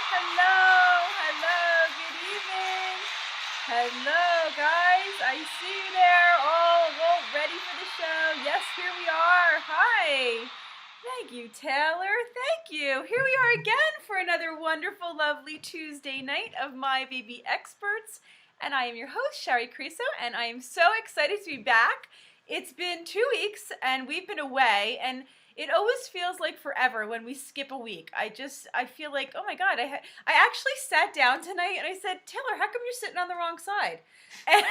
Good evening. Hello, guys. I see you there. All ready for the show. Yes, here we are. Hi. Thank you, Taylor. Thank you. Here we are again for another wonderful, lovely Tuesday night of My Baby Experts. And I am your host, Shari Criso, and I am so excited to be back. It's been 2 weeks, and we've been away, and it always feels like forever when we skip a week. I feel like, oh my God, I actually sat down tonight and I said, Taylor, how come you're sitting on the wrong side? And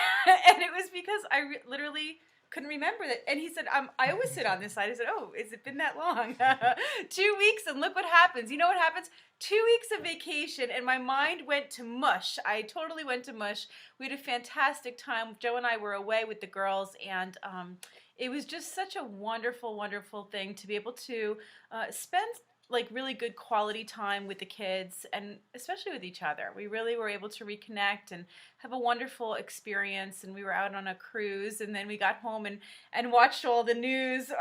it was because I literally couldn't remember that. And he said, I always sit on this side. I said, oh, has it been that long? 2 weeks, and look what happens. You know what happens? 2 weeks of vacation, and my mind went to mush. I totally went to mush. We had a fantastic time. Joe and I were away with the girls, and it was just such a wonderful, wonderful thing to be able to spend like really good quality time with the kids, and especially with each other. We really were able to reconnect and have a wonderful experience, and we were out on a cruise, and then we got home and watched all the news.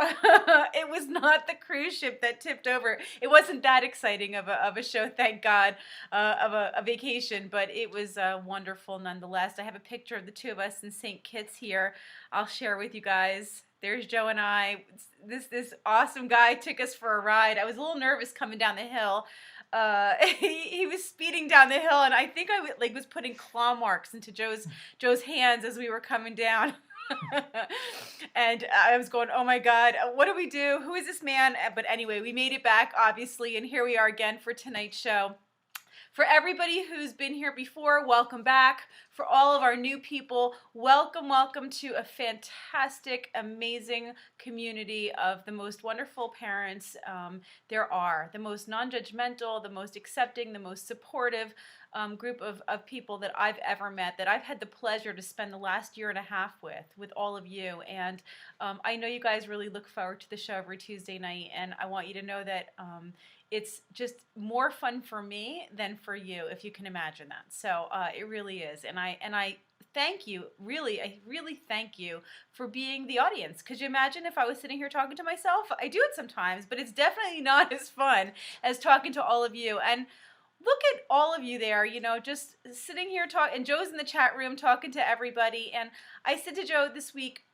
It was not the cruise ship that tipped over. It wasn't that exciting of a show, thank God, of a vacation, but it was wonderful nonetheless. I have a picture of the two of us in St. Kitts here. I'll share with you guys. There's Joe and I. This awesome guy took us for a ride. I was a little nervous coming down the hill. He was speeding down the hill, and I think I was putting claw marks into Joe's hands as we were coming down. And I was going, oh my God, what do we do? Who is this man? But anyway, we made it back, obviously, and here we are again for tonight's show. For everybody who's been here before, welcome back. For all of our new people, welcome to a fantastic, amazing community of the most wonderful parents there are. The most non-judgmental, the most accepting, the most supportive group of people that I've ever met, that I've had the pleasure to spend the last year and a half with all of you. And I know you guys really look forward to the show every Tuesday night, and I want you to know that it's just more fun for me than for you, if you can imagine that. So it really is, and I thank you, I really thank you for being the audience. Could you imagine if I was sitting here talking to myself? I do it sometimes, but it's definitely not as fun as talking to all of you. And look at all of you there, just sitting here talking, and Joe's in the chat room talking to everybody. And I said to Joe this week,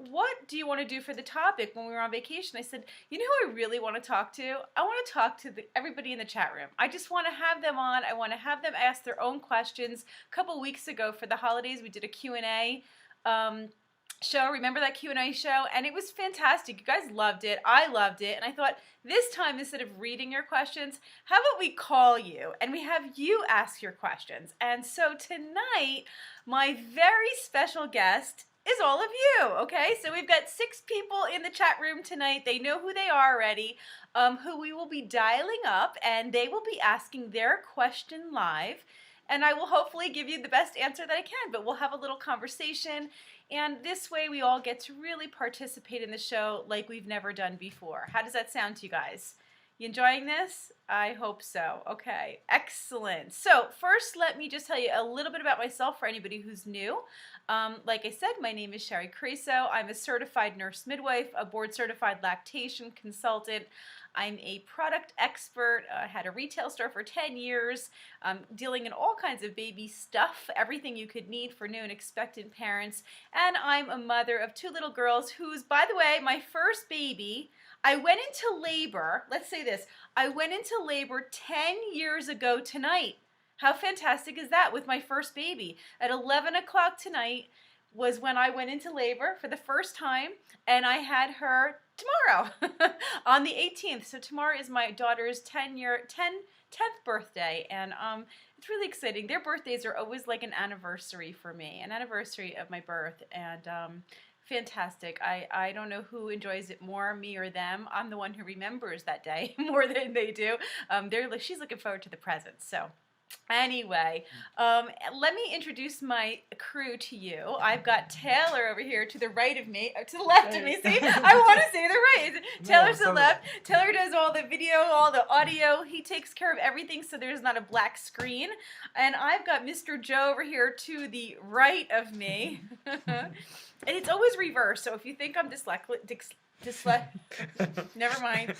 what do you want to do for the topic when we were on vacation? I said, who I really want to talk to? I want to talk to everybody in the chat room. I just want to have them on. I want to have them ask their own questions. A couple weeks ago for the holidays, we did a Q&A show. Remember that Q&A show? And it was fantastic. You guys loved it. I loved it. And I thought, this time, instead of reading your questions, how about we call you and we have you ask your questions? And so tonight, my very special guest is all of you, okay? So we've got 6 people in the chat room tonight. They know who they are already, who we will be dialing up, and they will be asking their question live, and I will hopefully give you the best answer that I can, but we'll have a little conversation, and this way we all get to really participate in the show like we've never done before. How does that sound to you guys? You enjoying this? I hope so. Okay, excellent. So first, let me just tell you a little bit about myself for anybody who's new. Like I said, my name is Shari Criso. I'm a certified nurse midwife, a board-certified lactation consultant. I'm a product expert. I had a retail store for 10 years, dealing in all kinds of baby stuff, everything you could need for new and expectant parents. And I'm a mother of 2 little girls who's, by the way, my first baby. I went into labor, let's say this, I went into labor 10 years ago tonight. How fantastic is that, with my first baby? At 11 o'clock tonight was when I went into labor for the first time, and I had her tomorrow on the 18th. So tomorrow is my daughter's 10th birthday, and it's really exciting. Their birthdays are always like an anniversary for me, an anniversary of my birth, and fantastic. I don't know who enjoys it more, me or them. I'm the one who remembers that day more than they do. She's looking forward to the presents, so. Anyway, let me introduce my crew to you. I've got Taylor over here to the right of me, to the left of me. See, I want to say the right. Taylor's to the left. Taylor does all the video, all the audio. He takes care of everything so there's not a black screen. And I've got Mr. Joe over here to the right of me. And it's always reversed, so if you think I'm never mind.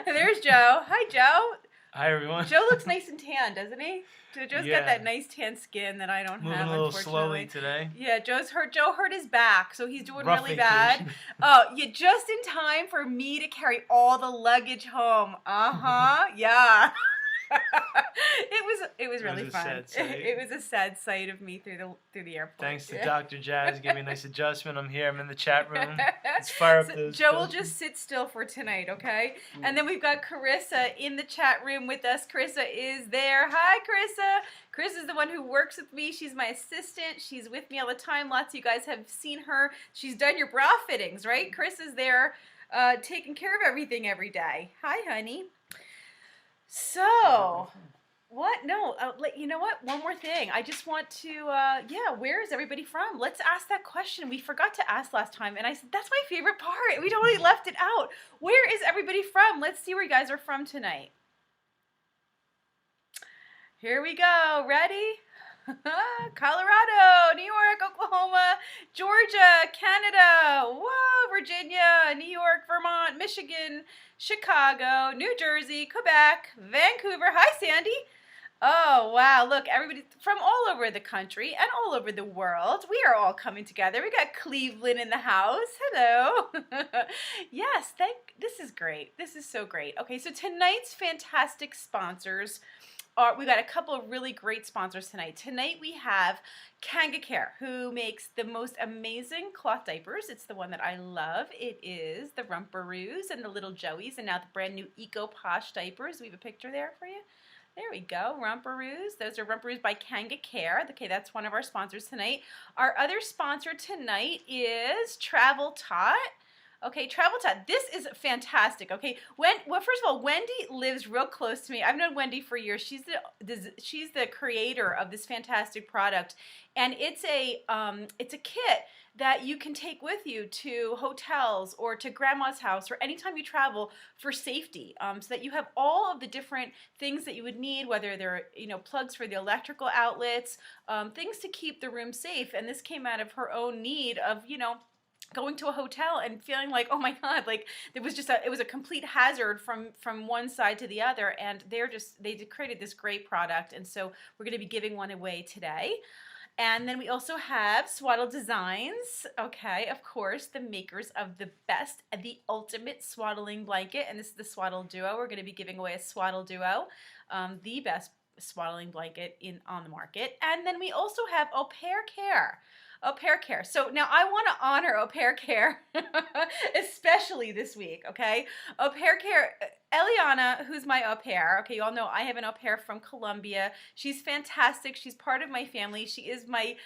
There's Joe. Hi, Joe. Hi, everyone. Joe looks nice and tan, doesn't he? Joe's got that nice tan skin that I don't Moving have, a little unfortunately. slowly today. Yeah, Joe hurt his back, so he's doing Rough really vacation. bad. Oh, yeah, just in time for me to carry all the luggage home. Yeah. It was really fun. It was a sad sight of me through the airport. Thanks to Dr. Jazz, give me a nice adjustment. I'm here. I'm in the chat room. Let's fire up those. Joe will just sit still for tonight, okay? And then we've got Carissa in the chat room with us. Carissa is there. Hi, Carissa. Chris is the one who works with me. She's my assistant. She's with me all the time. Lots of you guys have seen her. She's done your bra fittings, right? Chris is there taking care of everything every day. Hi, honey. So, what? No, you know what? One more thing. I just want to, where is everybody from? Let's ask that question. We forgot to ask last time, and I said, that's my favorite part. We totally left it out. Where is everybody from? Let's see where you guys are from tonight. Here we go. Ready? Colorado, New York, Oklahoma, Georgia, Canada, whoa, Virginia, New York, Vermont, Michigan, Chicago, New Jersey, Quebec, Vancouver. Hi, Sandy. Oh, wow. Look, everybody from all over the country and all over the world. We are all coming together. We got Cleveland in the house. Hello. Yes, this is great. This is so great. Okay, so tonight's fantastic sponsors we got a couple of really great sponsors tonight. Tonight we have Kanga Care, who makes the most amazing cloth diapers. It's the one that I love. It is the Rumparoos and the Little Joeys, and now the brand new Eco Posh diapers. We have a picture there for you. There we go, Rumparoos. Those are Rumparoos by Kanga Care. Okay, that's one of our sponsors tonight. Our other sponsor tonight is Travel Tot. Okay, Travel Tot, this is fantastic. Okay, well, first of all, Wendy lives real close to me. I've known Wendy for years. She's the creator of this fantastic product, and it's a kit that you can take with you to hotels or to grandma's house or anytime you travel for safety, so that you have all of the different things that you would need, whether they're plugs for the electrical outlets, things to keep the room safe. And this came out of her own need of going to a hotel and feeling like, oh my God, like it was a complete hazard from one side to the other, and they created this great product, and so we're going to be giving one away today. And then we also have Swaddle Designs, okay, of course, the makers of the ultimate swaddling blanket, and this is the Swaddle Duo. We're going to be giving away a Swaddle Duo, the best swaddling blanket on the market. And then we also have Au Pair Care. Au Pair Care. So now I want to honor Au Pair Care, especially this week, okay? Au Pair Care, Eliana, who's my au pair, okay, you all know I have an au pair from Colombia. She's fantastic. She's part of my family. She is my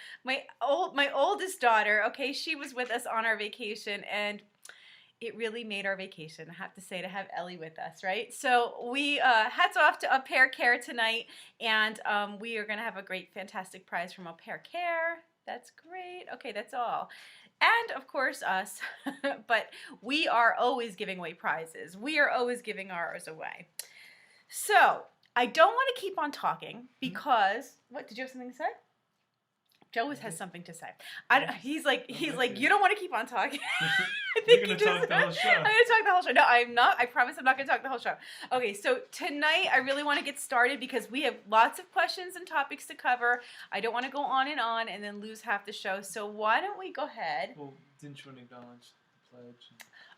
oldest daughter, okay? She was with us on our vacation, and it really made our vacation, I have to say, to have Ellie with us, right? So we, hats off to Au Pair Care tonight, and we are going to have a great, fantastic prize from Au Pair Care. That's great. Okay, that's all. And, of course, us. But we are always giving away prizes. We are always giving ours away. So, I don't want to keep on talking because... What, did you have something to say? Joe has something to say. He's like, you don't want to keep on talking. You're going to talk the whole show. I'm going to talk the whole show. No, I'm not. I promise I'm not going to talk the whole show. Okay, so tonight I really want to get started because we have lots of questions and topics to cover. I don't want to go on and then lose half the show. So why don't we go ahead? Well, didn't you want to acknowledge the pledge?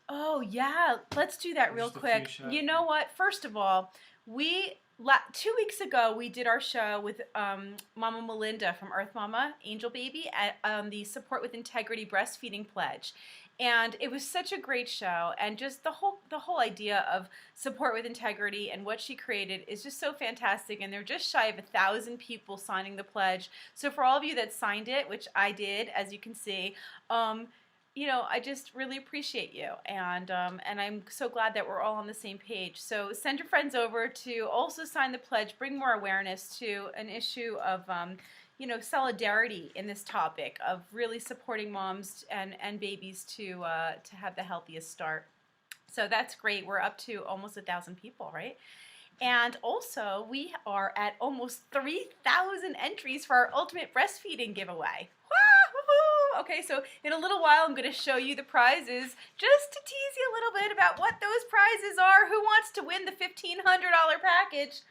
Oh, yeah. Let's do that real quick. You know what? First of all, 2 weeks ago, we did our show with Mama Melinda from Earth Mama, Angel Baby, at the Support with Integrity Breastfeeding Pledge. And it was such a great show, and just the whole idea of support with integrity and what she created is just so fantastic, and they're just shy of 1,000 people signing the pledge. So for all of you that signed it, which I did, as you can see, I just really appreciate you, and I'm so glad that we're all on the same page. So send your friends over to also sign the pledge, bring more awareness to an issue of, solidarity in this topic of really supporting moms and babies to have the healthiest start. So that's great. We're up to almost 1,000 people, right? And also, we are at almost 3,000 entries for our Ultimate Breastfeeding giveaway. Okay, so in a little while, I'm going to show you the prizes just to tease you a little bit about what those prizes are. Who wants to win the $1,500 package?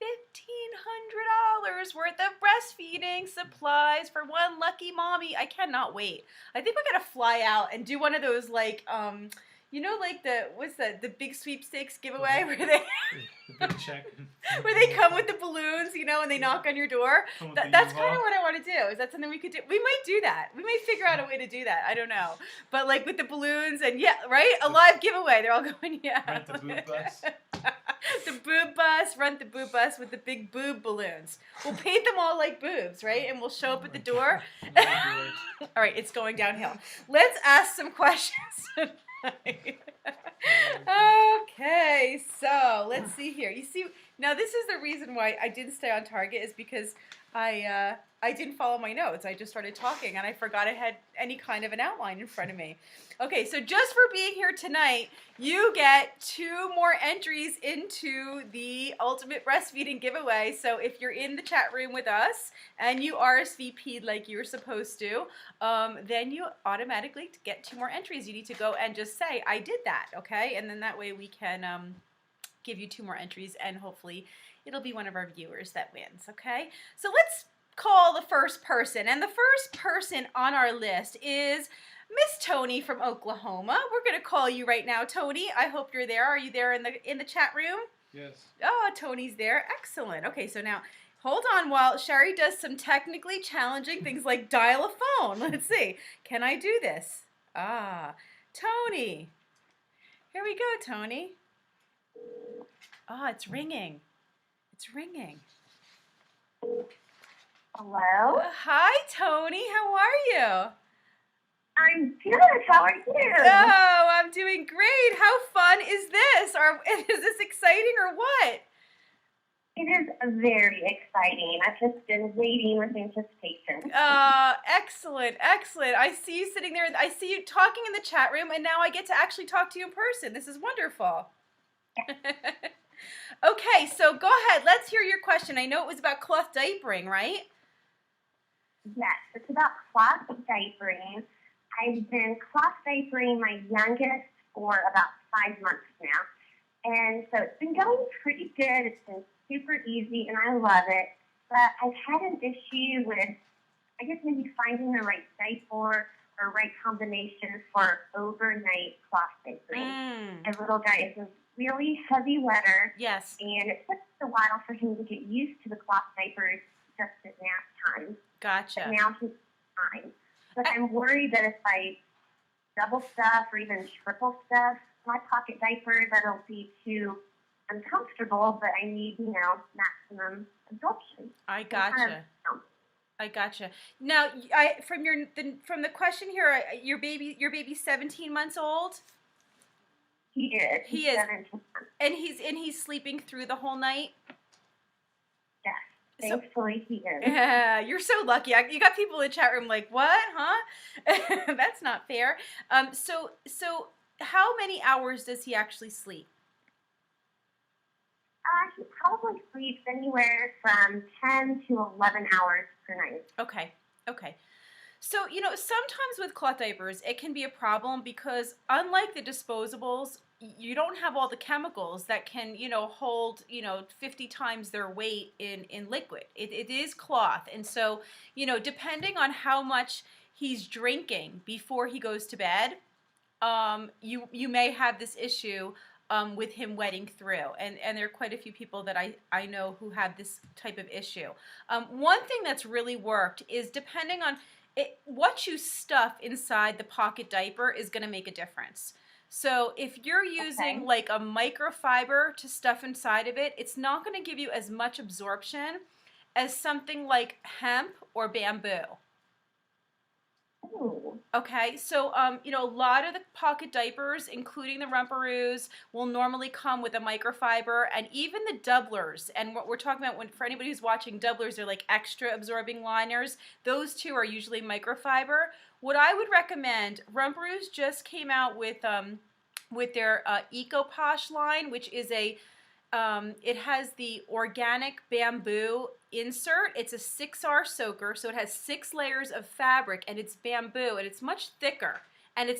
$1,500 worth of breastfeeding supplies for one lucky mommy. I cannot wait. I think we're gonna fly out and do one of those like you know, like the big sweepstakes giveaway where they the big check. where they come with the balloons, you know, and they knock on your door. That's kind of what I want to do. Is that something we could do? We might do that. We might figure out a way to do that. I don't know. But like with the balloons and yeah, right? A live giveaway. They're all going, yeah. Rent the boob bus. The boob bus, rent the boob bus with the big boob balloons. We'll paint them all like boobs, right? And we'll show up at the door. All right, it's going downhill. Let's ask some questions. Okay, so let's see here. You see, now this is the reason why I didn't stay on target is because I didn't follow my notes. I just started talking and I forgot I had any kind of an outline in front of me. Okay, so just for being here tonight, you get 2 more entries into the Ultimate Breastfeeding giveaway. So if you're in the chat room with us and you RSVP'd like you're supposed to, then you automatically get 2 more entries. You need to go and just say, I did that, okay? And then that way we can give you 2 more entries and hopefully it'll be one of our viewers that wins, okay? So let's call the first person. And the first person on our list is Miss Tony from Oklahoma. We're going to call you right now, Tony. I hope you're there. Are you there in the chat room? Yes. Oh, Tony's there. Excellent. Okay, so now hold on while Shari does some technically challenging things like dial a phone. Let's see. Can I do this? Ah, Tony. Here we go, Tony. Ah, it's ringing. It's ringing. Hello? Hi, Tony. How are you? I'm good. How are you? Oh, I'm doing great. How fun is this? Or is this exciting or what? It is very exciting. I've just been waiting with anticipation. Excellent, excellent. I see you sitting there. I see you talking in the chat room, and now I get to actually talk to you in person. This is wonderful. Okay, so go ahead. Let's hear your question. I know it was about cloth diapering, right? Yes, it's about cloth diapering. I've been cloth diapering my youngest for about 5 months now. And so it's been going pretty good. It's been super easy, and I love it. But I've had an issue with, I guess, maybe finding the right diaper or right combination for overnight cloth diapering. My little guy is a really heavy wetter. Yes. And it took a while for him to get used to the cloth diapers just at nap time. Gotcha. But now he's fine. But I'm worried that if I double stuff or even triple stuff my pocket diaper, that it'll be too uncomfortable, but I need, maximum absorption. I gotcha. I gotcha. Now, from the question here, your baby's 17 months old? He is. He is. 17 months. And he's sleeping through the whole night? Yes. Thankfully, he is. Yeah, you're so lucky. You got people in the chat room like, what? Huh? That's not fair. So how many hours does he actually sleep? He probably sleeps anywhere from 10 to 11 hours per night. Okay. So, sometimes with cloth diapers, it can be a problem because unlike the disposables, you don't have all the chemicals that can, hold, 50 times their weight in liquid. It is cloth. And so, depending on how much he's drinking before he goes to bed, you may have this issue with him wetting through. And there are quite a few people that I know who have this type of issue. One thing that's really worked is depending on what you stuff inside the pocket diaper is going to make a difference. So if you're using like a microfiber to stuff inside of it, it's not going to give you as much absorption as something like hemp or bamboo. Ooh. Okay, so a lot of the pocket diapers, including the Rumparoos, will normally come with a microfiber, and even the doublers. And what we're talking about, for anybody who's watching, doublers are like extra absorbing liners. Those two are usually microfiber. What I would recommend, Rumparoos just came out with their Eco Posh line, which is it has the organic bamboo insert. It's a 6R soaker, so it has 6 layers of fabric, and it's bamboo, and it's much thicker. And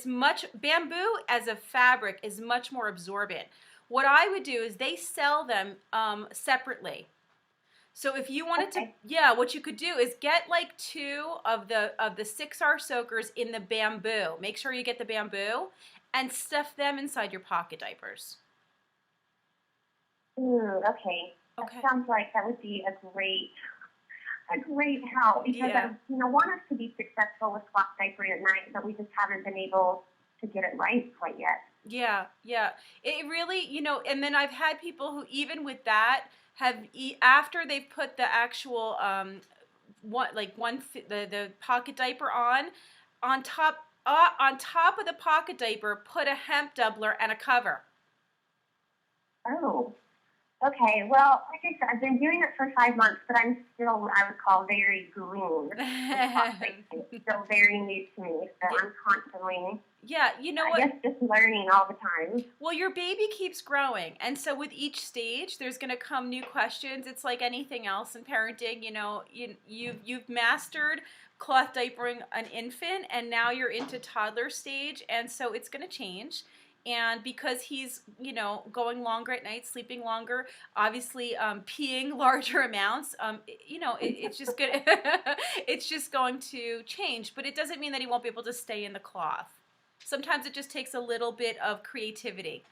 bamboo as a fabric is much more absorbent. What I would do is they sell them separately. So if you wanted Okay. to, what you could do is get like 2 of the 6R soakers in the bamboo. Make sure you get the bamboo and stuff them inside your pocket diapers. Ooh, okay. Okay. That sounds like that would be a great help because Yeah. I want us to be successful with cloth diapering at night, but we just haven't been able to get it right quite yet. Yeah, yeah. It really, and then I've had people who even with that have after they've put the actual the pocket diaper on top of the pocket diaper, put a hemp doubler and a cover. Oh. Okay, well, like I said, I've been doing it for 5 months, but I'm still what I would call very green. It's still very new to me, so I'm constantly, Yeah, you know what? I guess just learning all the time. Well, your baby keeps growing, and so with each stage, there's going to come new questions. It's like anything else in parenting. You've mastered cloth diapering an infant, and now you're into toddler stage, and so it's going to change. And because he's, going longer at night, sleeping longer, obviously peeing larger amounts, it's just good. It's just going to change. But it doesn't mean that he won't be able to stay in the cloth. Sometimes it just takes a little bit of creativity.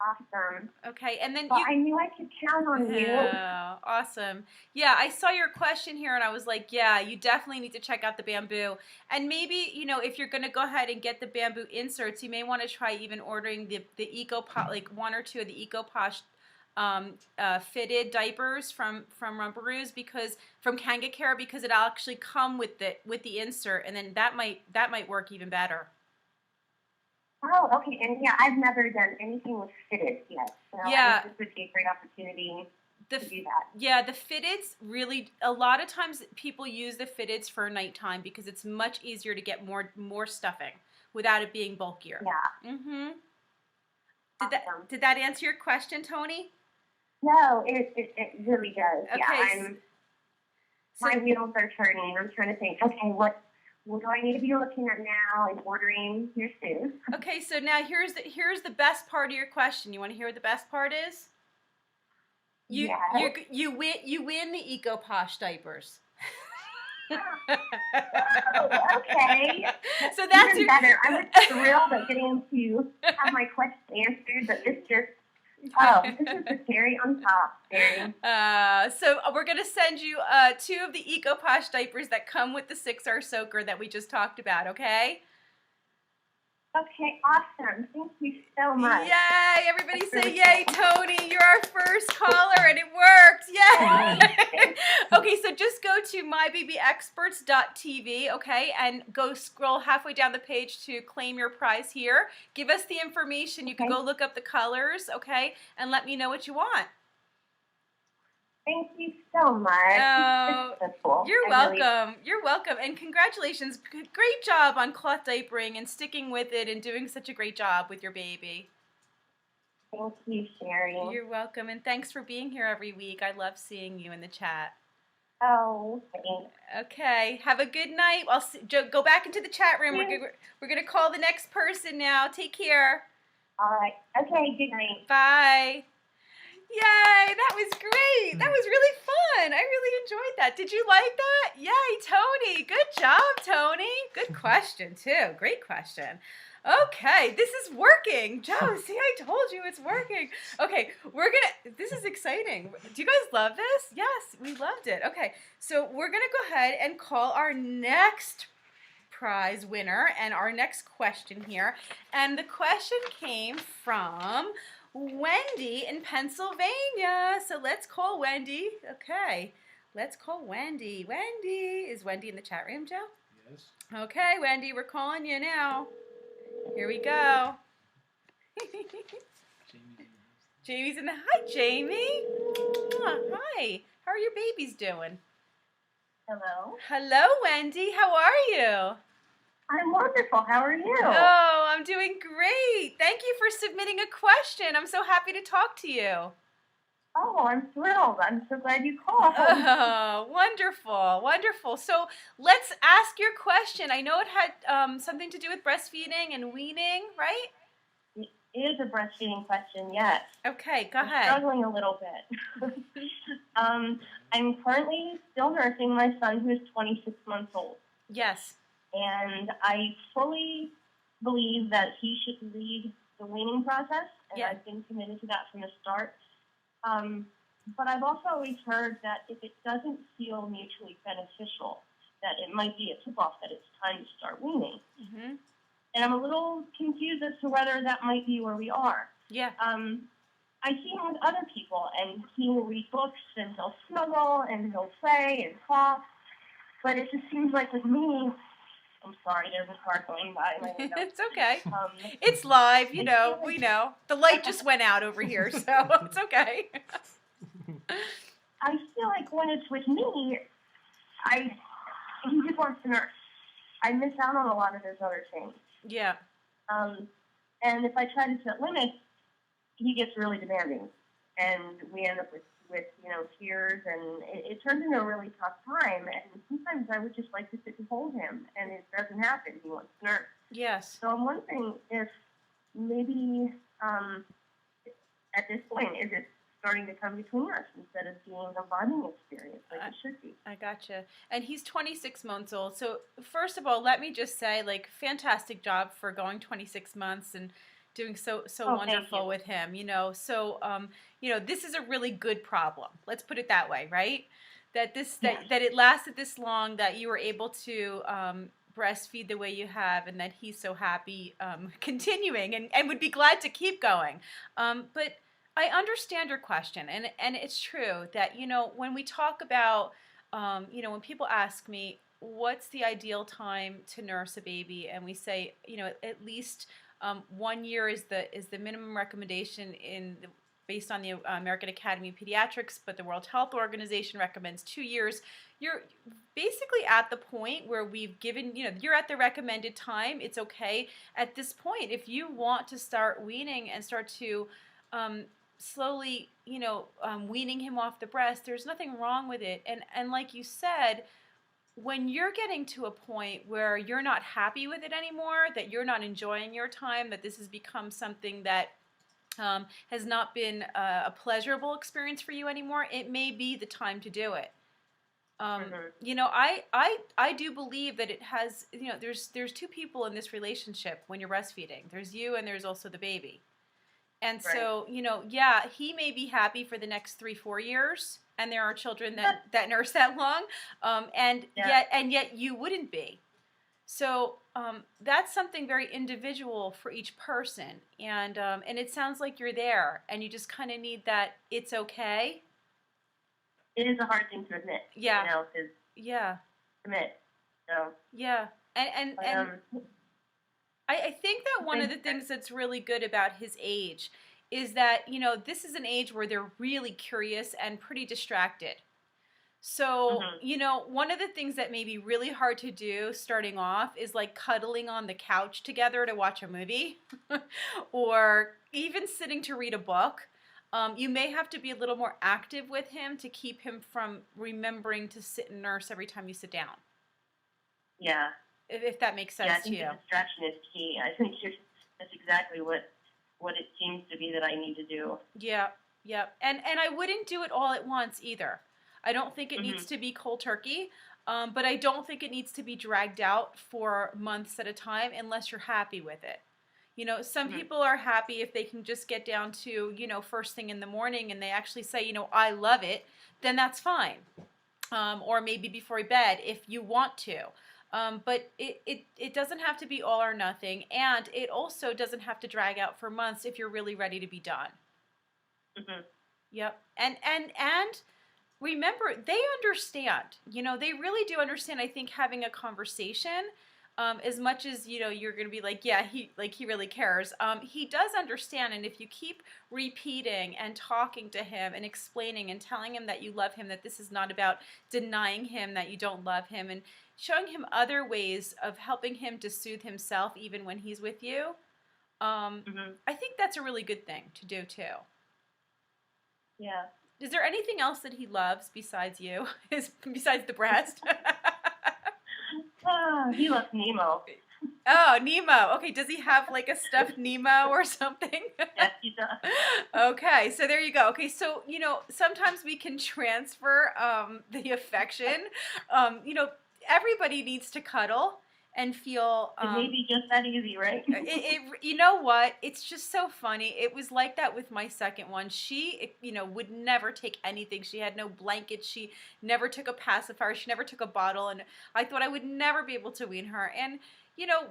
Awesome. Okay, and then I knew I could count on you. Yeah, awesome. Yeah, I saw your question here, and I was like, yeah, you definitely need to check out the bamboo. And maybe, if you're going to go ahead and get the bamboo inserts, you may want to try even ordering the EcoPosh, like 1 or 2 of the EcoPosh fitted diapers from Rumperoos, because from Kanga Care, because it'll actually come with the insert, and then that might work even better. Oh, okay. And yeah, I've never done anything with fitted yet. So Yeah. This would be a great opportunity to do that. Yeah, the fitteds really, a lot of times people use the fitteds for nighttime because it's much easier to get more stuffing without it being bulkier. Yeah. Mm-hmm. Awesome. Did that answer your question, Tony? No, it really does. Okay. Yeah, my wheels are turning. I'm trying to think, okay, what do I need to be looking at now and ordering here soon? Okay, so now here's the best part of your question. You want to hear what the best part is? You win the EcoPosh diapers. Oh, okay. So that's even better. I was thrilled at getting to have my question answered, but this is the cherry on top, Sherry. So we're going to send you 2 of the EcoPosh diapers that come with the 6R soaker that we just talked about, okay? Okay, awesome. Thank you so much. Yay! Everybody say yay, Tony. You're our first caller, and it worked. Yay! Okay, so just go to mybabyexperts.tv, okay, and go scroll halfway down the page to claim your prize here. Give us the information. You can go look up the colors, okay, and let me know what you want. Thank you so much. Oh, so cool. You're welcome. You're welcome. And congratulations. Great job on cloth diapering and sticking with it and doing such a great job with your baby. Thank you, Sherry. You're welcome. And thanks for being here every week. I love seeing you in the chat. Oh, thanks. Okay. Have a good night. Go back into the chat room. We're going to call the next person now. Take care. All right. Okay, good night. Bye. Yay, that was great. That was really fun. I really enjoyed that. Did you like that? Yay, Tony. Good job, Tony. Good question, too. Great question. Okay, this is working. Joe, see, I told you it's working. Okay, this is exciting. Do you guys love this? Yes, we loved it. Okay, so we're going to go ahead and call our next prize winner and our next question here. And the question came from Wendy in Pennsylvania. So let's call Wendy. Okay, let's call Wendy. Wendy, is Wendy in the chat room, Joe? Yes. Okay, Wendy, we're calling you now. Here we go. Jamie's in the hi, Jamie. Hi. How are your babies doing? Hello. Hello, Wendy. How are you? I'm wonderful. How are you? Oh, I'm doing great. Thank you for submitting a question. I'm so happy to talk to you. Oh, I'm thrilled. I'm so glad you called. Oh, wonderful, wonderful. So let's ask your question. I know it had something to do with breastfeeding and weaning, right? It is a breastfeeding question, yes. Okay, go I'm ahead. struggling a little bit. I'm currently still nursing my son, who is 26 months old. Yes. And I fully believe that he should lead the weaning process, and I've been committed to that from the start. But I've also always heard that if it doesn't feel mutually beneficial, that it might be a tip-off that it's time to start weaning. Mm-hmm. And I'm a little confused as to whether that might be where we are. Yeah. I see him with other people, and he will read books, and he'll snuggle, and he'll play and talk. But it just seems like with me, I'm sorry, there's a car going by my window. It's okay. It's live, you know, we know. The light just went out over here, so it's okay. I feel like when it's with me, he just wants to nurse. I miss out on a lot of those other things. Yeah. And if I try to set limits, he gets really demanding, and we end up with tears, and it turns into a really tough time. And sometimes I would just like to sit and hold him, and it doesn't happen. He wants to nurse. Yes. So I'm wondering if maybe at this point, is it starting to come between us instead of being a bonding experience like it should be? I gotcha. And he's 26 months old. So first of all, let me just say, fantastic job for going 26 months and doing so wonderful with him, So, this is a really good problem. Let's put it that way, right? That it lasted this long, that you were able to breastfeed the way you have, and that he's so happy continuing and would be glad to keep going. But I understand your question, and it's true that, when we talk about, when people ask me, what's the ideal time to nurse a baby, and we say, at least 1 year is the minimum recommendation based on the American Academy of Pediatrics, but the World Health Organization recommends 2 years. You're basically at the point where we've given, you're at the recommended time. It's okay. At this point, if you want to start weaning and start to slowly, weaning him off the breast, there's nothing wrong with it. And like you said, when you're getting to a point where you're not happy with it anymore, that you're not enjoying your time, that this has become something that has not been a pleasurable experience for you anymore, it may be the time to do it. I do believe that it has, there's two people in this relationship when you're breastfeeding. There's you and there's also the baby. And so, he may be happy for the next 3-4 years, and there are children that nurse that long, and yet you wouldn't be. So that's something very individual for each person, and it sounds like you're there, and you just kind of need that it's okay. It is a hard thing to admit. Yeah. Commit. So. Yeah, and I think that one of the things that's really good about his age is that, this is an age where they're really curious and pretty distracted. So, one of the things that may be really hard to do starting off is cuddling on the couch together to watch a movie or even sitting to read a book. You may have to be a little more active with him to keep him from remembering to sit and nurse every time you sit down. Yeah. If that makes sense to you. Yeah, I think distraction is key. I think that's exactly what it seems to be that I need to do. Yeah. And I wouldn't do it all at once either. I don't think it needs to be cold turkey, but I don't think it needs to be dragged out for months at a time unless you're happy with it. Some people are happy if they can just get down to, first thing in the morning and they actually say, I love it, then that's fine. Or maybe before bed if you want to. But it doesn't have to be all or nothing, and it also doesn't have to drag out for months if you're really ready to be done. Yep. And remember, they understand. They really do understand. I think having a conversation, as much as you're going to be like, yeah, he really cares. He does understand, and if you keep repeating and talking to him and explaining and telling him that you love him, that this is not about denying him that you don't love him, and showing him other ways of helping him to soothe himself even when he's with you, I think that's a really good thing to do too. Yeah. Is there anything else that he loves besides you? Besides the breast? He loves Nemo. Oh, Nemo. Okay, does he have like a stuffed Nemo or something? Yes, he does. Okay, so there you go. Okay, so sometimes we can transfer the affection. Everybody needs to cuddle and feel. It may be just that easy, right? You know what? It's just so funny. It was like that with my second one. She, would never take anything. She had no blankets. She never took a pacifier. She never took a bottle. And I thought I would never be able to wean her. And,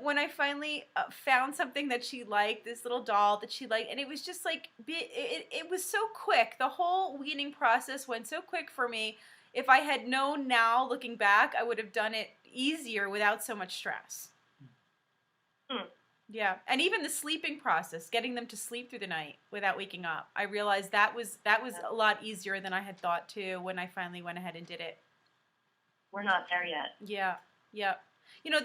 when I finally found something that she liked, this little doll that she liked, and it was just like, it was so quick. The whole weaning process went so quick for me. If I had known now, looking back, I would have done it easier without so much stress. Yeah, and even the sleeping process, getting them to sleep through the night without waking up. I realized that was a lot easier than I had thought too when I finally went ahead and did it. We're not there yet. Yeah.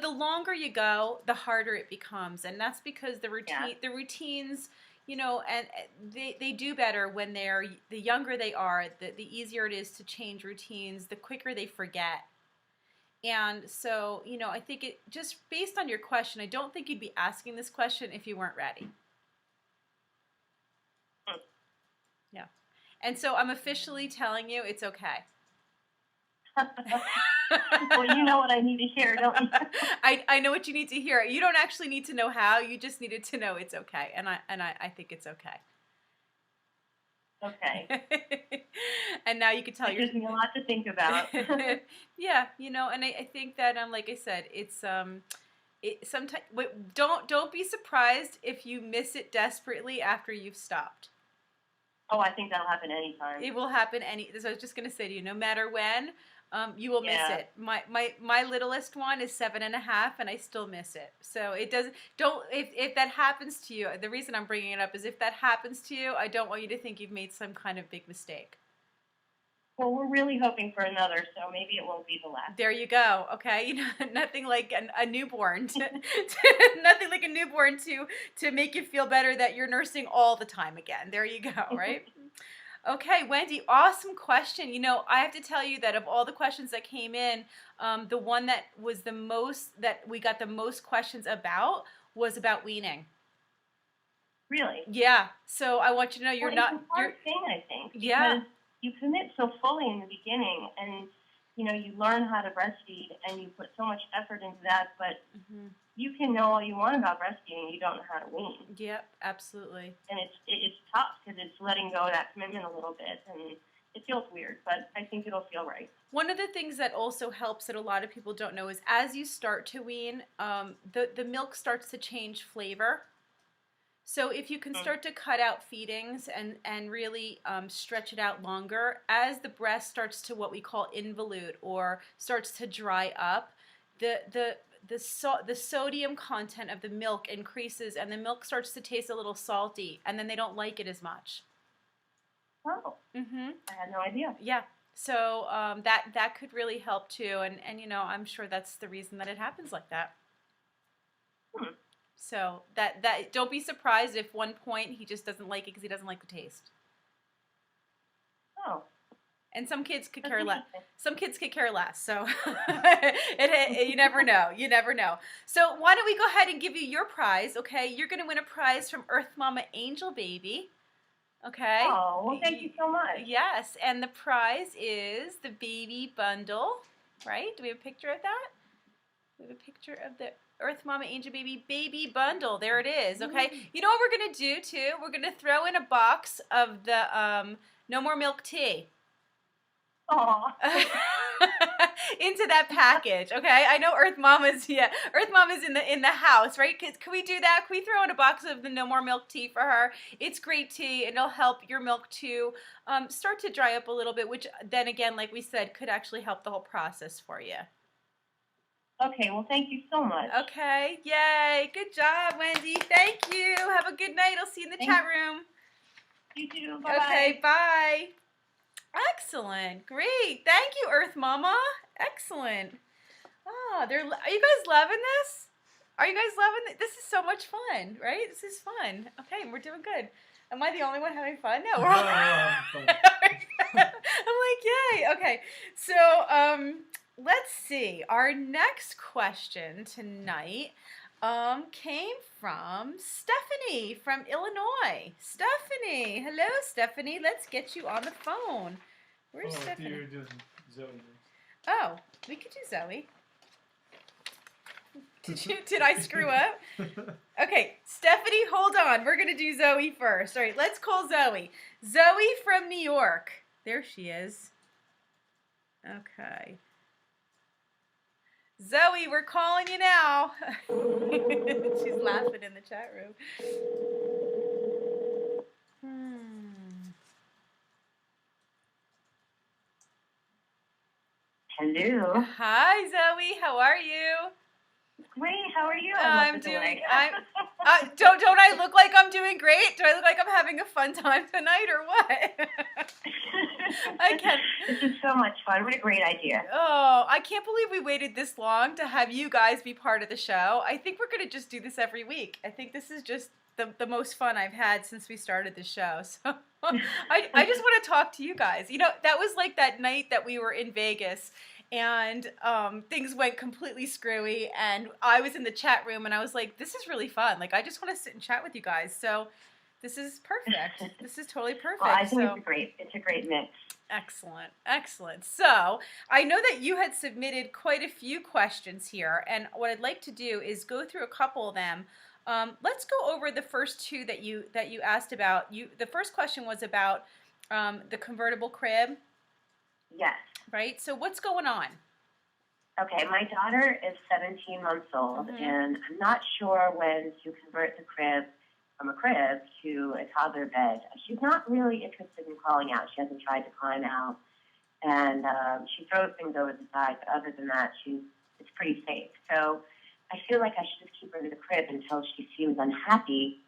The longer you go, the harder it becomes, and that's because the routines, and they do better when the younger they are. The easier it is to change routines, the quicker they forget. And so, I think it just based on your question, I don't think you'd be asking this question if you weren't ready. Yeah. And so I'm officially telling you it's okay. Well, you know what I need to hear, don't you? I know what you need to hear. You don't actually need to know how. You just needed to know it's okay. And I think it's okay. Okay. And now you can tell it gives me a lot to think about. Yeah, and I think that like I said, it's sometimes don't be surprised if you miss it desperately after you've stopped. Oh, I think that'll happen anytime. It will happen so I was just going to say to you, no matter when, you will miss it. My littlest one is 7.5, and I still miss it. So it doesn't. If that happens to you, the reason I'm bringing it up is if that happens to you, I don't want you to think you've made some kind of big mistake. Well, we're really hoping for another, so maybe it won't be the last. There you go. Okay, nothing like a newborn. Nothing like a newborn to make you feel better that you're nursing all the time again. There you go. Right. Okay, Wendy, awesome question. I have to tell you that of all the questions that came in, the one that was the most, that we got the most questions about was about weaning. Really? Yeah. So I want you to know it's a hard thing, I think. Yeah. Because you commit so fully in the beginning, and, you learn how to breastfeed, and you put so much effort into that, but you can know all you want about breastfeeding, you don't know how to wean. Yep, absolutely. And it's tough because it's letting go of that commitment a little bit, and it feels weird, but I think it'll feel right. One of the things that also helps that a lot of people don't know is as you start to wean, the milk starts to change flavor. So if you can start to cut out feedings and really stretch it out longer, as the breast starts to what we call involute or starts to dry up, the sodium content of the milk increases, and the milk starts to taste a little salty, and then they don't like it as much. Oh, I had no idea. Yeah, so that could really help too, and I'm sure that's the reason that it happens like that. So that don't be surprised if one point he just doesn't like it because he doesn't like the taste. Oh. And some kids could care less. Some kids could care less. So you never know. You never know. So why don't we go ahead and give you your prize? Okay, you're going to win a prize from Earth Mama Angel Baby. Okay. Oh, well, thank you so much. Yes, and the prize is the baby bundle. Right? Do we have a picture of that? We have a picture of the Earth Mama Angel Baby bundle. There it is. Okay. You know what we're going to do too? We're going to throw in a box of the No More Milk tea. Aww. Into that package, okay? I know Earth Mama's in the house, right? Can we do that? Can we throw in a box of the No More Milk tea for her? It's great tea, and it'll help your milk to start to dry up a little bit, which then again, like we said, could actually help the whole process for you. Okay, well, thank you so much. Okay, yay. Good job, Wendy. Thank you. Have a good night. I'll see you in the chat room. You too. Bye-bye. Okay, bye. Excellent. Great. Thank you, Earth Mama. Excellent. Oh, are you guys loving this? Are you guys loving it? This is so much fun, right? This is fun. Okay, we're doing good. Am I the only one having fun? No, we're all I'm like, yay. Okay, so let's see. Our next question tonight came from Stephanie from Illinois. Stephanie, hello, Stephanie. Let's get you on the phone. Where's Stephanie? You were doing Zoe next. Oh, we could do Zoe. Did I screw up? Okay, Stephanie, hold on. We're gonna do Zoe first. All right, let's call Zoe. Zoe from New York. There she is. Okay. Zoe, we're calling you now. She's laughing in the chat room. Hello. Hi, Zoe. How are you? Great. How are you? I'm doing. Don't I look like I'm doing great? Do I look like I'm having a fun time tonight, or what? I can't. This is so much fun. What a great idea. Oh, I can't believe we waited this long to have you guys be part of the show. I think we're gonna just do this every week. I think this is just the most fun I've had since we started the show. So I just want to talk to you guys. You know, that was like that night that we were in Vegas. And things went completely screwy, and I was in the chat room, and I was like, this is really fun. Like, I just want to sit and chat with you guys. So this is perfect. This is totally perfect. Well, I think it's a great mix. Excellent. Excellent. So I know that you had submitted quite a few questions here, and what I'd like to do is go through a couple of them. Let's go over the first two that you asked about. The first question was about the convertible crib. Yes. Right? So what's going on? Okay, my daughter is 17 months old, and I'm not sure when to convert the crib from a crib to a toddler bed. She's not really interested in crawling out. She hasn't tried to climb out, and she throws things over the side, but other than that, it's pretty safe. So I feel like I should just keep her in the crib until she seems unhappy.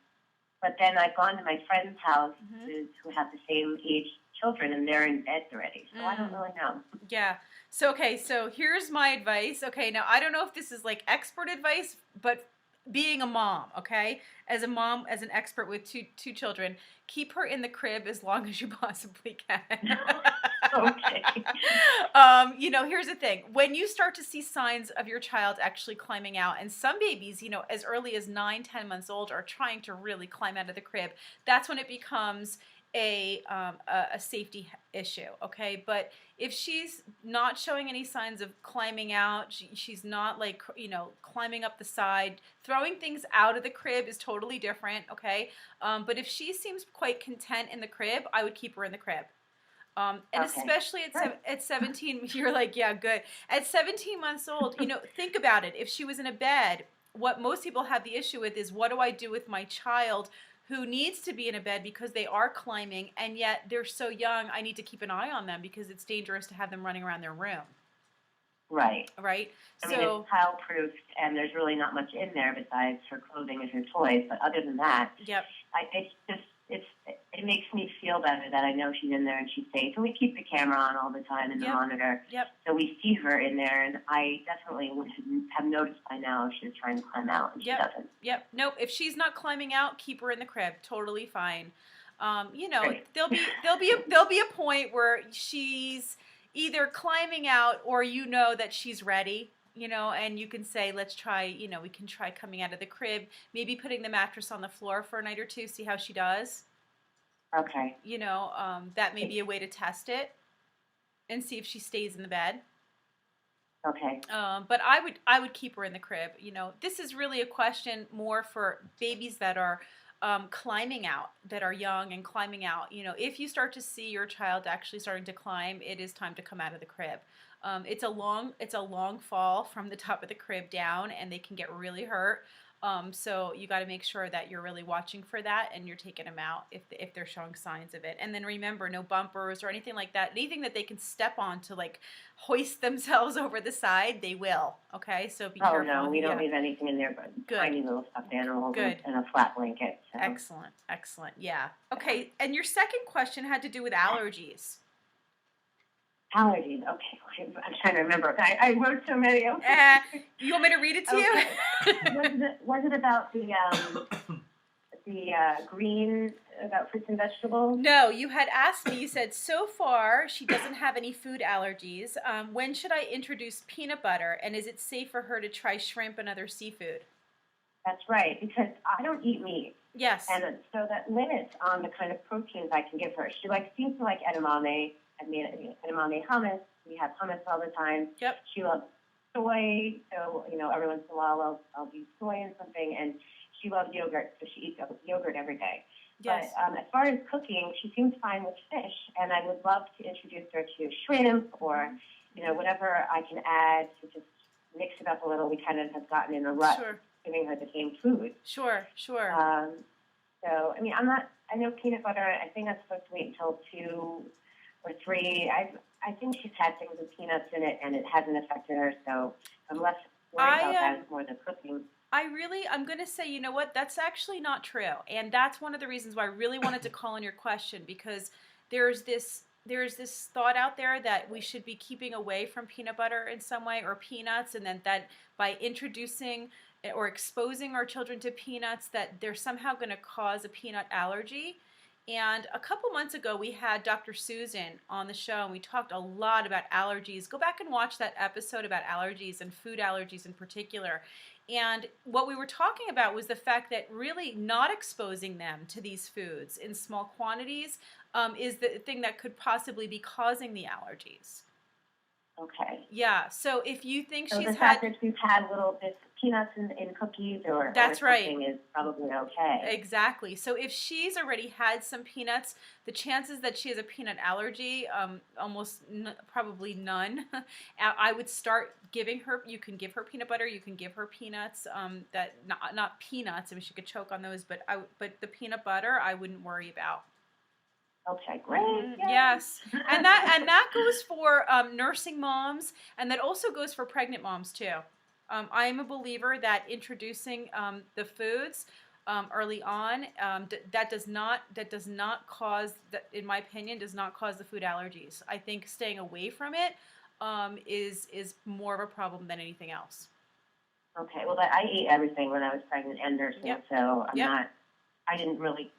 But then I've gone to my friend's house who have the same age children, and they're in bed already, so I don't really know. Yeah. So, okay, so here's my advice. Okay, now I don't know if this is like expert advice, but being a mom, okay, as a mom, as an expert with two children, keep her in the crib as long as you possibly can. Okay. You know, here's the thing. When you start to see signs of your child actually climbing out, and some babies, you know, as early as 9, 10 months old are trying to really climb out of the crib, that's when it becomes a safety issue, okay? But if she's not showing any signs of climbing out, she's not like, you know, climbing up the side, throwing things out of the crib is totally different, okay? But if she seems quite content in the crib, I would keep her in the crib. And okay. Especially at 17, you're like, yeah, good. At 17 months old, you know, think about it. If she was in a bed, what most people have the issue with is, what do I do with my child who needs to be in a bed because they are climbing, and yet they're so young, I need to keep an eye on them because it's dangerous to have them running around their room. Right. Right? I mean, it's childproofed, and there's really not much in there besides her clothing and her toys, but other than that, yep. It makes me feel better that I know she's in there and she's safe. And we keep the camera on all the time and the monitor. Yep. So we see her in there, and I definitely would have noticed by now if she was trying to climb out, and she doesn't. Yep. Nope. If she's not climbing out, keep her in the crib. Totally fine. You know, Great. there'll be a point where she's either climbing out, or you know that she's ready. You know, and you can say, let's try, you know, we can try coming out of the crib, maybe putting the mattress on the floor for a night or two, see how she does. Okay. You know, that may be a way to test it and see if she stays in the bed. Okay. But I would keep her in the crib. You know, this is really a question more for babies that are climbing out, that are young and climbing out. You know, if you start to see your child actually starting to climb, it is time to come out of the crib. It's a long fall from the top of the crib down, and they can get really hurt. So you got to make sure that you're really watching for that, and you're taking them out if they're showing signs of it. And then remember, no bumpers or anything like that. Anything that they can step on to like hoist themselves over the side, they will. Okay, so be careful. Oh no, we don't leave anything in there but tiny little stuffed animals and a flat blanket. So. Excellent, excellent. Yeah. Okay, and your second question had to do with allergies. Allergies. Okay, I'm trying to remember. I wrote so many. You want me to read it to you? Was it about the green, about fruits and vegetables? No, you had asked me. You said so far she doesn't have any food allergies. When should I introduce peanut butter, and is it safe for her to try shrimp and other seafood? That's right, because I don't eat meat. Yes. And so that limits on the kind of proteins I can give her. She seems to like edamame. I mean, edamame hummus. We have hummus all the time. Yep. She loves soy, so, every once in a while I'll do soy in something. And she loves yogurt, so she eats yogurt every day. Yes. But as far as cooking, she seems fine with fish, and I would love to introduce her to shrimp or, whatever I can add to just mix it up a little. We kind of have gotten in a rut. Sure. Giving her the same food. Sure. So, I mean, I know peanut butter, I think I'm supposed to wait until 2 or 3. I think she's had things with peanuts in it, and it hasn't affected her, so I'm less worried about that more than cooking. I'm going to say, you know what, that's actually not true. And that's one of the reasons why I really wanted to call on your question, because there's this thought out there that we should be keeping away from peanut butter in some way, or peanuts, and then that by introducing or exposing our children to peanuts, that they're somehow going to cause a peanut allergy. And a couple months ago, we had Dr. Susan on the show, and we talked a lot about allergies. Go back and watch that episode about allergies and food allergies in particular. And what we were talking about was the fact that really not exposing them to these foods in small quantities is the thing that could possibly be causing the allergies. Okay. Yeah. So if you think so she's the fact that she's had little bits of peanuts in cookies or something is probably okay. Exactly. So if she's already had some peanuts, the chances that she has a peanut allergy, probably none. I would start giving her. You can give her peanut butter. You can give her peanuts. That not peanuts. I mean, she could choke on those. But the peanut butter, I wouldn't worry about. Okay, great. Yes, and that goes for nursing moms, and that also goes for pregnant moms too. I am a believer that introducing the foods early on that does not cause, in my opinion, does not cause the food allergies. I think staying away from it is more of a problem than anything else. Okay, well, I ate everything when I was pregnant and nursing, so I didn't really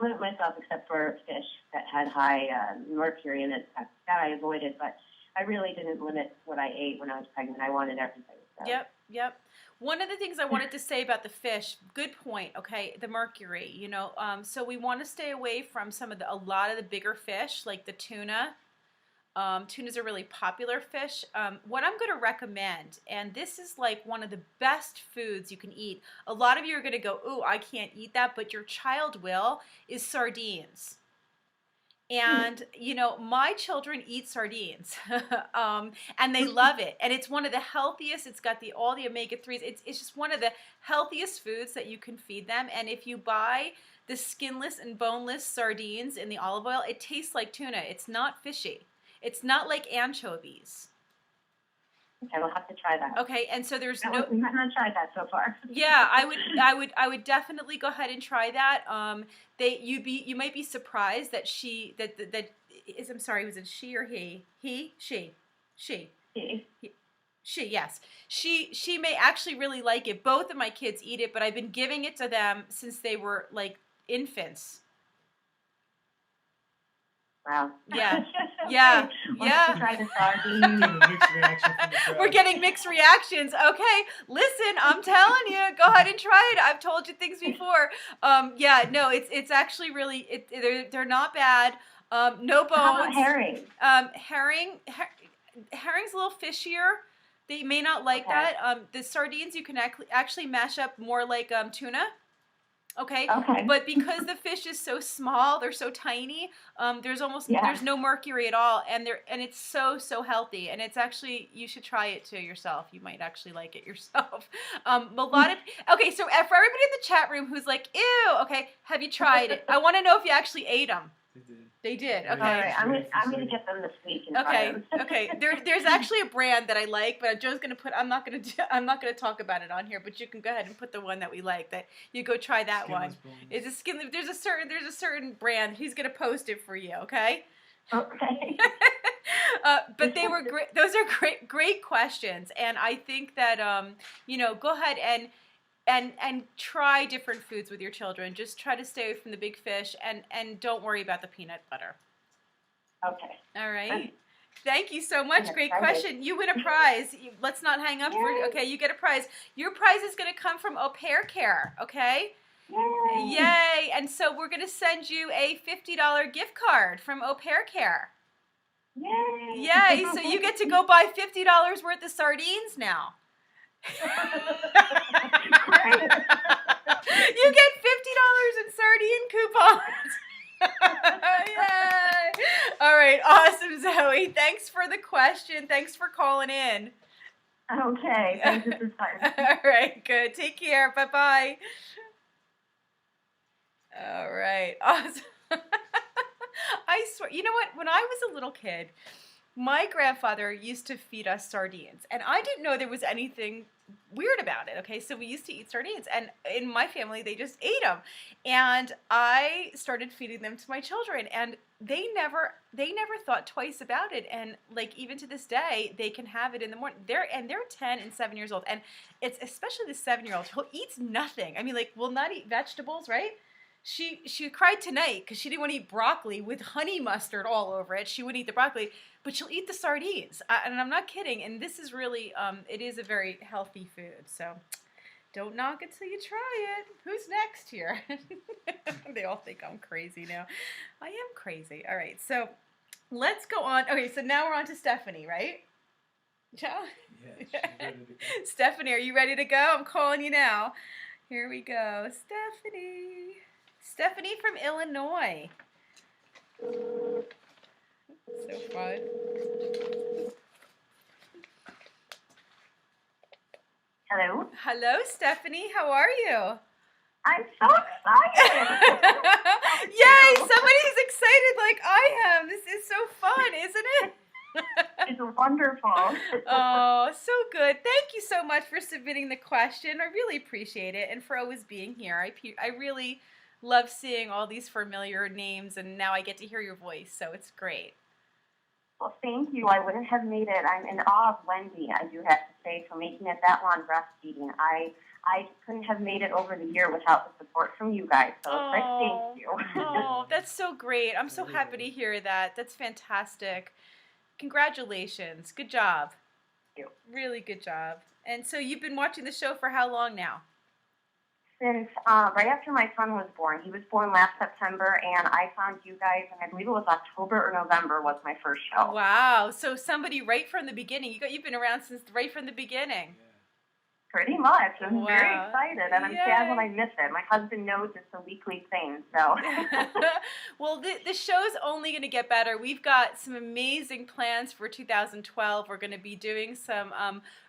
limit myself except for fish that had high mercury in it. That I avoided, but I really didn't limit what I ate when I was pregnant. I wanted everything. So. Yep. One of the things I wanted to say about the fish, good point, okay, the mercury, so we want to stay away from a lot of the bigger fish, like the tuna. Tuna's a really popular fish. What I'm going to recommend, and this is like one of the best foods you can eat. A lot of you are going to go, "Ooh, I can't eat that," but your child will, is sardines. And, my children eat sardines, and they love it. And it's one of the healthiest. It's got all the omega-3s. It's just one of the healthiest foods that you can feed them. And if you buy the skinless and boneless sardines in the olive oil, it tastes like tuna. It's not fishy. It's not like anchovies. Okay, we'll have to try that. Okay, and so we have not tried that so far. Yeah, I would definitely go ahead and try that. You might be surprised that I'm sorry, was it she or he? She. She, yes. She may actually really like it. Both of my kids eat it, but I've been giving it to them since they were like infants. Wow. Yeah. Okay. Yeah. Try the sardines. We're getting mixed reactions. Okay, listen, I'm telling you, go ahead and try it. I've told you things before. It's actually really they're not bad. No bones. How about herring? Herring's a little fishier. They may not like that. The sardines you can actually mash up more like tuna. Okay. But because the fish is so small, they're so tiny. There's no mercury at all, and it's so healthy. And it's actually, you should try it too yourself. You might actually like it yourself. So for everybody in the chat room who's like, ew, okay, have you tried it? I want to know if you actually ate them. They did. Okay. All right, I'm gonna get them this week. Okay. There's actually a brand that I like, but Joe's gonna put. I'm not gonna talk about it on here. But you can go ahead and put the one that we like. That you go try that one. It's a skin. There's a certain brand. He's gonna post it for you. Okay. Okay. But they were great. Those are great questions, and I think that go ahead and try different foods with your children. Just try to stay away from the big fish, and don't worry about the peanut butter. Okay. All right. Thank you so much. I'm Great excited. question. You win a prize. Let's not hang up. Yay. Okay, you get a prize. Your prize is going to come from Au Pair Care, okay? Yay! Yay. And so we're going to send you a $50 gift card from Au Pair Care. Yay! Yay. So you get to go buy $50 worth of sardines now. Great. You get $50 in sardine coupons. Yay! All right, awesome, Zoe. Thanks for the question. Thanks for calling in. Okay, thanks. This is fun. All right, good. Take care. Bye-bye. All right, awesome. I swear, you know what? When I was a little kid, my grandfather used to feed us sardines, and I didn't know there was anything weird about it, okay? So we used to eat sardines, and in my family, they just ate them. And I started feeding them to my children, and they never thought twice about it. And like even to this day, they can have it in the morning. They're 10 and 7 years old, and it's especially the 7-year-old who eats nothing. I mean, like, will not eat vegetables, right? She cried tonight because she didn't want to eat broccoli with honey mustard all over it. She wouldn't eat the broccoli, but she'll eat the sardines. And I'm not kidding. And this is really, it is a very healthy food. So don't knock it till you try it. Who's next here? They all think I'm crazy now. I am crazy. All right, so let's go on. Okay, so now we're on to Stephanie, right? Yeah. Yes. Stephanie, are you ready to go? I'm calling you now. Here we go. Stephanie from Illinois. So fun. Hello. Hello, Stephanie. How are you? I'm so excited. Yay! Somebody's excited like I am. This is so fun, isn't it? It's wonderful. Oh, so good. Thank you so much for submitting the question. I really appreciate it, and for always being here. I really love seeing all these familiar names, and now I get to hear your voice, so it's great. Well, thank you. I wouldn't have made it. I'm in awe of Wendy, I do have to say, for making it that long breastfeeding. I couldn't have made it over the year without the support from you guys, so it's like, thank you. Oh, that's so great. I'm so happy to hear that. That's fantastic. Congratulations. Good job. Thank you. Really good job. And so you've been watching the show for how long now? Since right after my son was born. He was born last September, and I found you guys, and I believe it was October or November was my first show. Wow. So somebody right from the beginning. You've been around since right from the beginning. Pretty much. I'm Wow. very excited, and I'm Yay. sad when I miss it. My husband knows it's a weekly thing, so. Well, the show's only going to get better. We've got some amazing plans for 2012. We're going to be doing some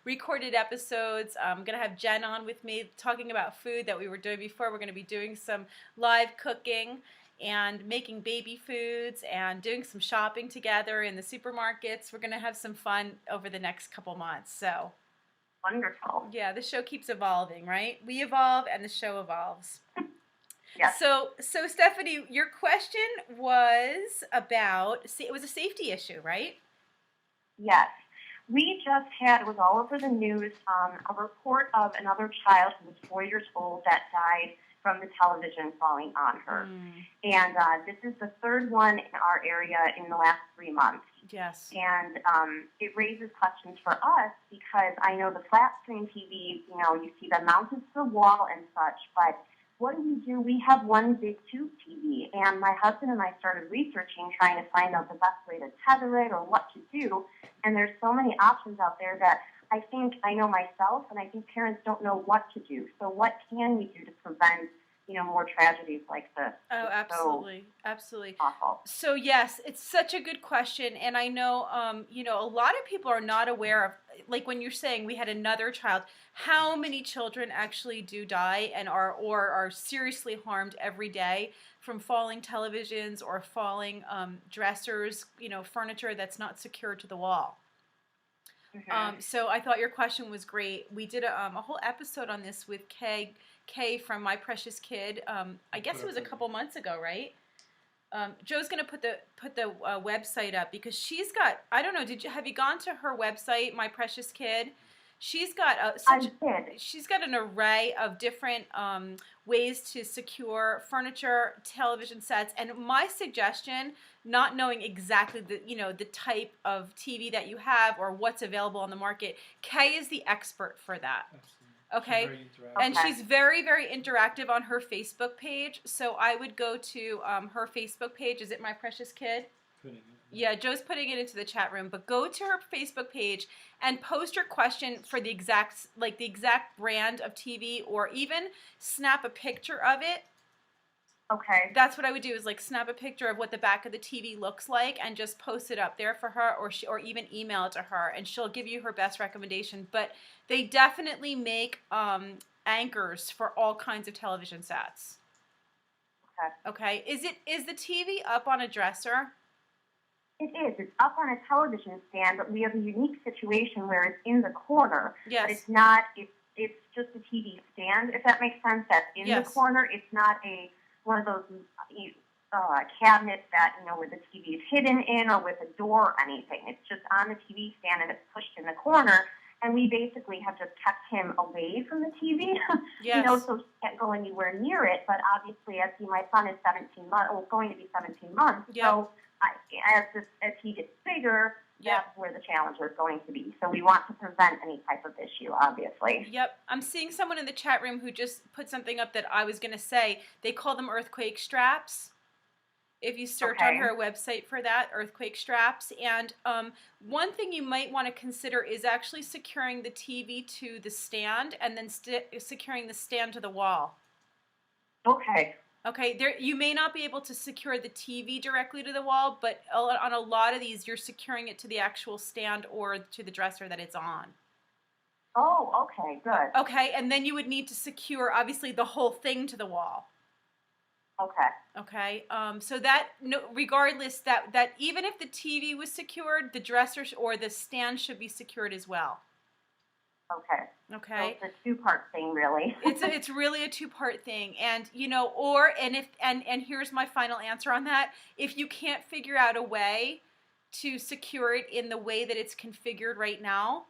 recorded episodes. I'm going to have Jen on with me talking about food that we were doing before. We're going to be doing some live cooking and making baby foods and doing some shopping together in the supermarkets. We're going to have some fun over the next couple months. So. Wonderful. Yeah, the show keeps evolving, right? We evolve and the show evolves. Yes. So Stephanie, your question was about, it was a safety issue, right? Yes. We just had, it was all over the news, a report of another child who was 4 years old that died from the television falling on her. And this is the third one in our area in the last 3 months. Yes. And it raises questions for us because I know the flat screen TV, you see them mounted to the wall and such, but what do? We have one big tube TV, and my husband and I started researching, trying to find out the best way to tether it or what to do, and there's so many options out there that I know myself, and I think parents don't know what to do. So what can we do to prevent more tragedies like this? Oh, absolutely. Absolutely. Awful. So yes, it's such a good question. And I know, a lot of people are not aware of, like when you're saying we had another child, how many children actually do die and are seriously harmed every day from falling televisions or falling dressers, furniture that's not secured to the wall. Mm-hmm. So I thought your question was great. We did a whole episode on this with Kay from My Precious Kid. I guess it was a couple months ago, right? Joe's gonna put the website up because she's got, I don't know, have you gone to her website, My Precious Kid? She's got she's got an array of different ways to secure furniture, television sets, and my suggestion, not knowing exactly the type of TV that you have or what's available on the market, Kay is the expert for that. Okay, and she's very, very interactive on her Facebook page. So I would go to her Facebook page. Is it My Precious Kid? Yeah, Joe's putting it into the chat room. But go to her Facebook page and post your question for the exact brand of TV, or even snap a picture of it. Okay. That's what I would do, is like snap a picture of what the back of the TV looks like and just post it up there for her, or even email it to her, and she'll give you her best recommendation. But they definitely make anchors for all kinds of television sets. Okay. Is the TV up on a dresser? It is. It's up on a television stand, but we have a unique situation where it's in the corner. Yes. But it's not. It's just a TV stand, if that makes sense. That's in the corner. It's not one of those cabinets that, where the TV is hidden in or with a door or anything. It's just on the TV stand and it's pushed in the corner. And we basically have just kept him away from the TV, yes. So he can't go anywhere near it. But obviously, my son is 17 months, going to be 17 months. Yep. So as he gets bigger, that's where the challenge is going to be. So we want to prevent any type of issue, obviously. Yep. I'm seeing someone in the chat room who just put something up that I was going to say. They call them earthquake straps. If you search on her website for that, earthquake straps. And one thing you might want to consider is actually securing the TV to the stand and then securing the stand to the wall. Okay. Okay, you may not be able to secure the TV directly to the wall, but on a lot of these, you're securing it to the actual stand or to the dresser that it's on. Oh, okay, good. Okay, and then you would need to secure, obviously, the whole thing to the wall. Okay. Okay, so that, regardless, that even if the TV was secured, the dresser or the stand should be secured as well. Okay. Okay. So it's a two-part thing, really. It's really a two-part thing, and and here's my final answer on that. If you can't figure out a way to secure it in the way that it's configured right now,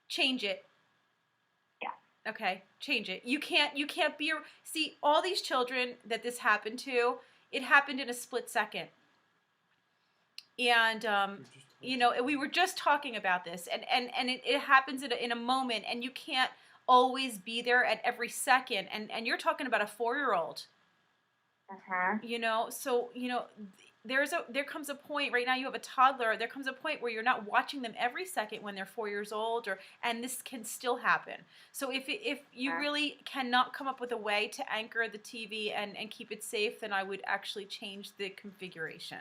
change it. Yeah. Okay, change it. You can't see all these children that this happened to. It happened in a split second, and we were just talking about this, and it happens in a moment, and you can't always be there at every second, and you're talking about a 4-year-old. So there comes a point right now. You have a toddler. There comes a point where you're not watching them every second when they're 4 years old, and this can still happen. So if you really cannot come up with a way to anchor the TV and keep it safe, then I would actually change the configuration.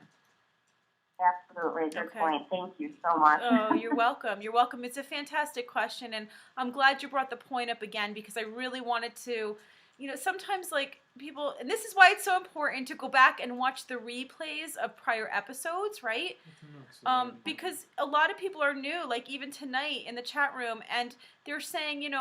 Absolutely. Good point. Thank you so much. Oh, you're welcome. You're welcome. It's a fantastic question, and I'm glad you brought the point up again, because I really wanted to, sometimes people, and this is why it's so important to go back and watch the replays of prior episodes, right? Because a lot of people are new, even tonight in the chat room, and they're saying,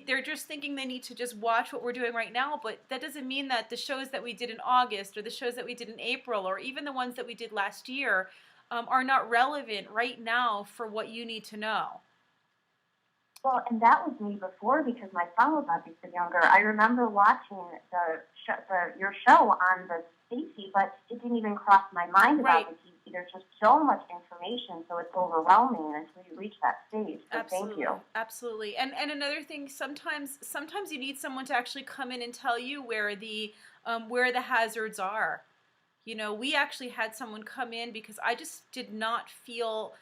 they're just thinking they need to just watch what we're doing right now, but that doesn't mean that the shows that we did in August or the shows that we did in April or even the ones that we did last year are not relevant right now for what you need to know. Well, and that was me before, because my son was obviously younger. I remember watching your show on the Stacy, but it didn't even cross my mind about the TV. There's just so much information, so it's overwhelming until you reach that stage. So Absolutely. Thank you. Absolutely. And another thing, sometimes you need someone to actually come in and tell you where the hazards are. We actually had someone come in because I just did not feel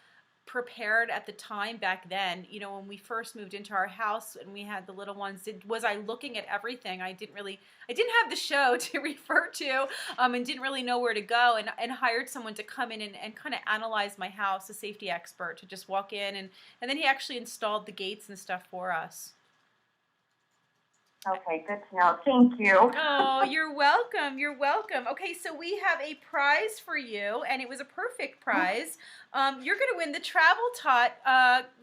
prepared at the time back then. When we first moved into our house and we had the little ones, was I looking at everything? I didn't have the show to refer to, and didn't really know where to go, and hired someone to come in and kind of analyze my house, a safety expert, to just walk in, and then he actually installed the gates and stuff for us. Okay, good to know. Thank you. Oh, you're welcome. You're welcome. Okay, so we have a prize for you, and it was a perfect prize. You're going to win the Travel Tot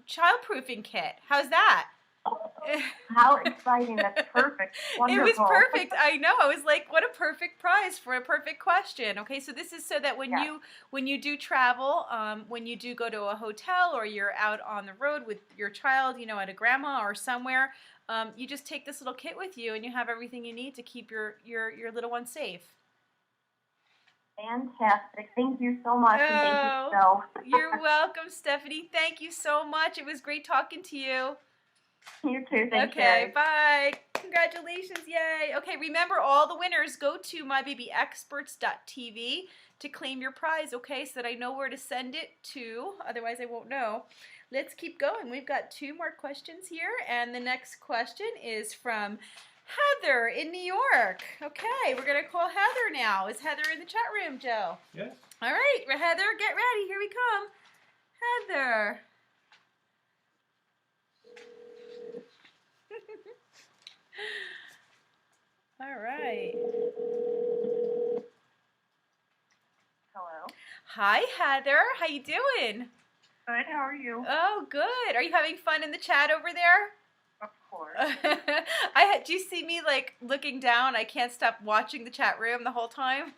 childproofing kit. How's that? How exciting. That's perfect. Wonderful. It was perfect. I know. I was like, what a perfect prize for a perfect question. Okay, so this is so that when you do travel, when you do go to a hotel or you're out on the road with your child, you know, at a grandma or somewhere, you just take this little kit with you and you have everything you need to keep your little one safe. Fantastic. Thank you so much. And thank you so. You're welcome, Stephanie. Thank you so much. It was great talking to you. You too. Thank you. Okay, bye. Congratulations. Yay. Okay, remember all the winners. Go to mybabyexperts.tv to claim your prize, okay, so that I know where to send it to. Otherwise, I won't know. Let's keep going. We've got 2 more questions here, and the next question is from Heather in New York. Okay, we're going to call Heather now. Is Heather in the chat room, Joe? Yes. All right, Heather, get ready. Here we come. Heather. All right. Hello. Hi, Heather. How you doing? Good. How are you? Oh, good. Are you having fun in the chat over there? Of course. Do you see me like looking down? I can't stop watching the chat room the whole time.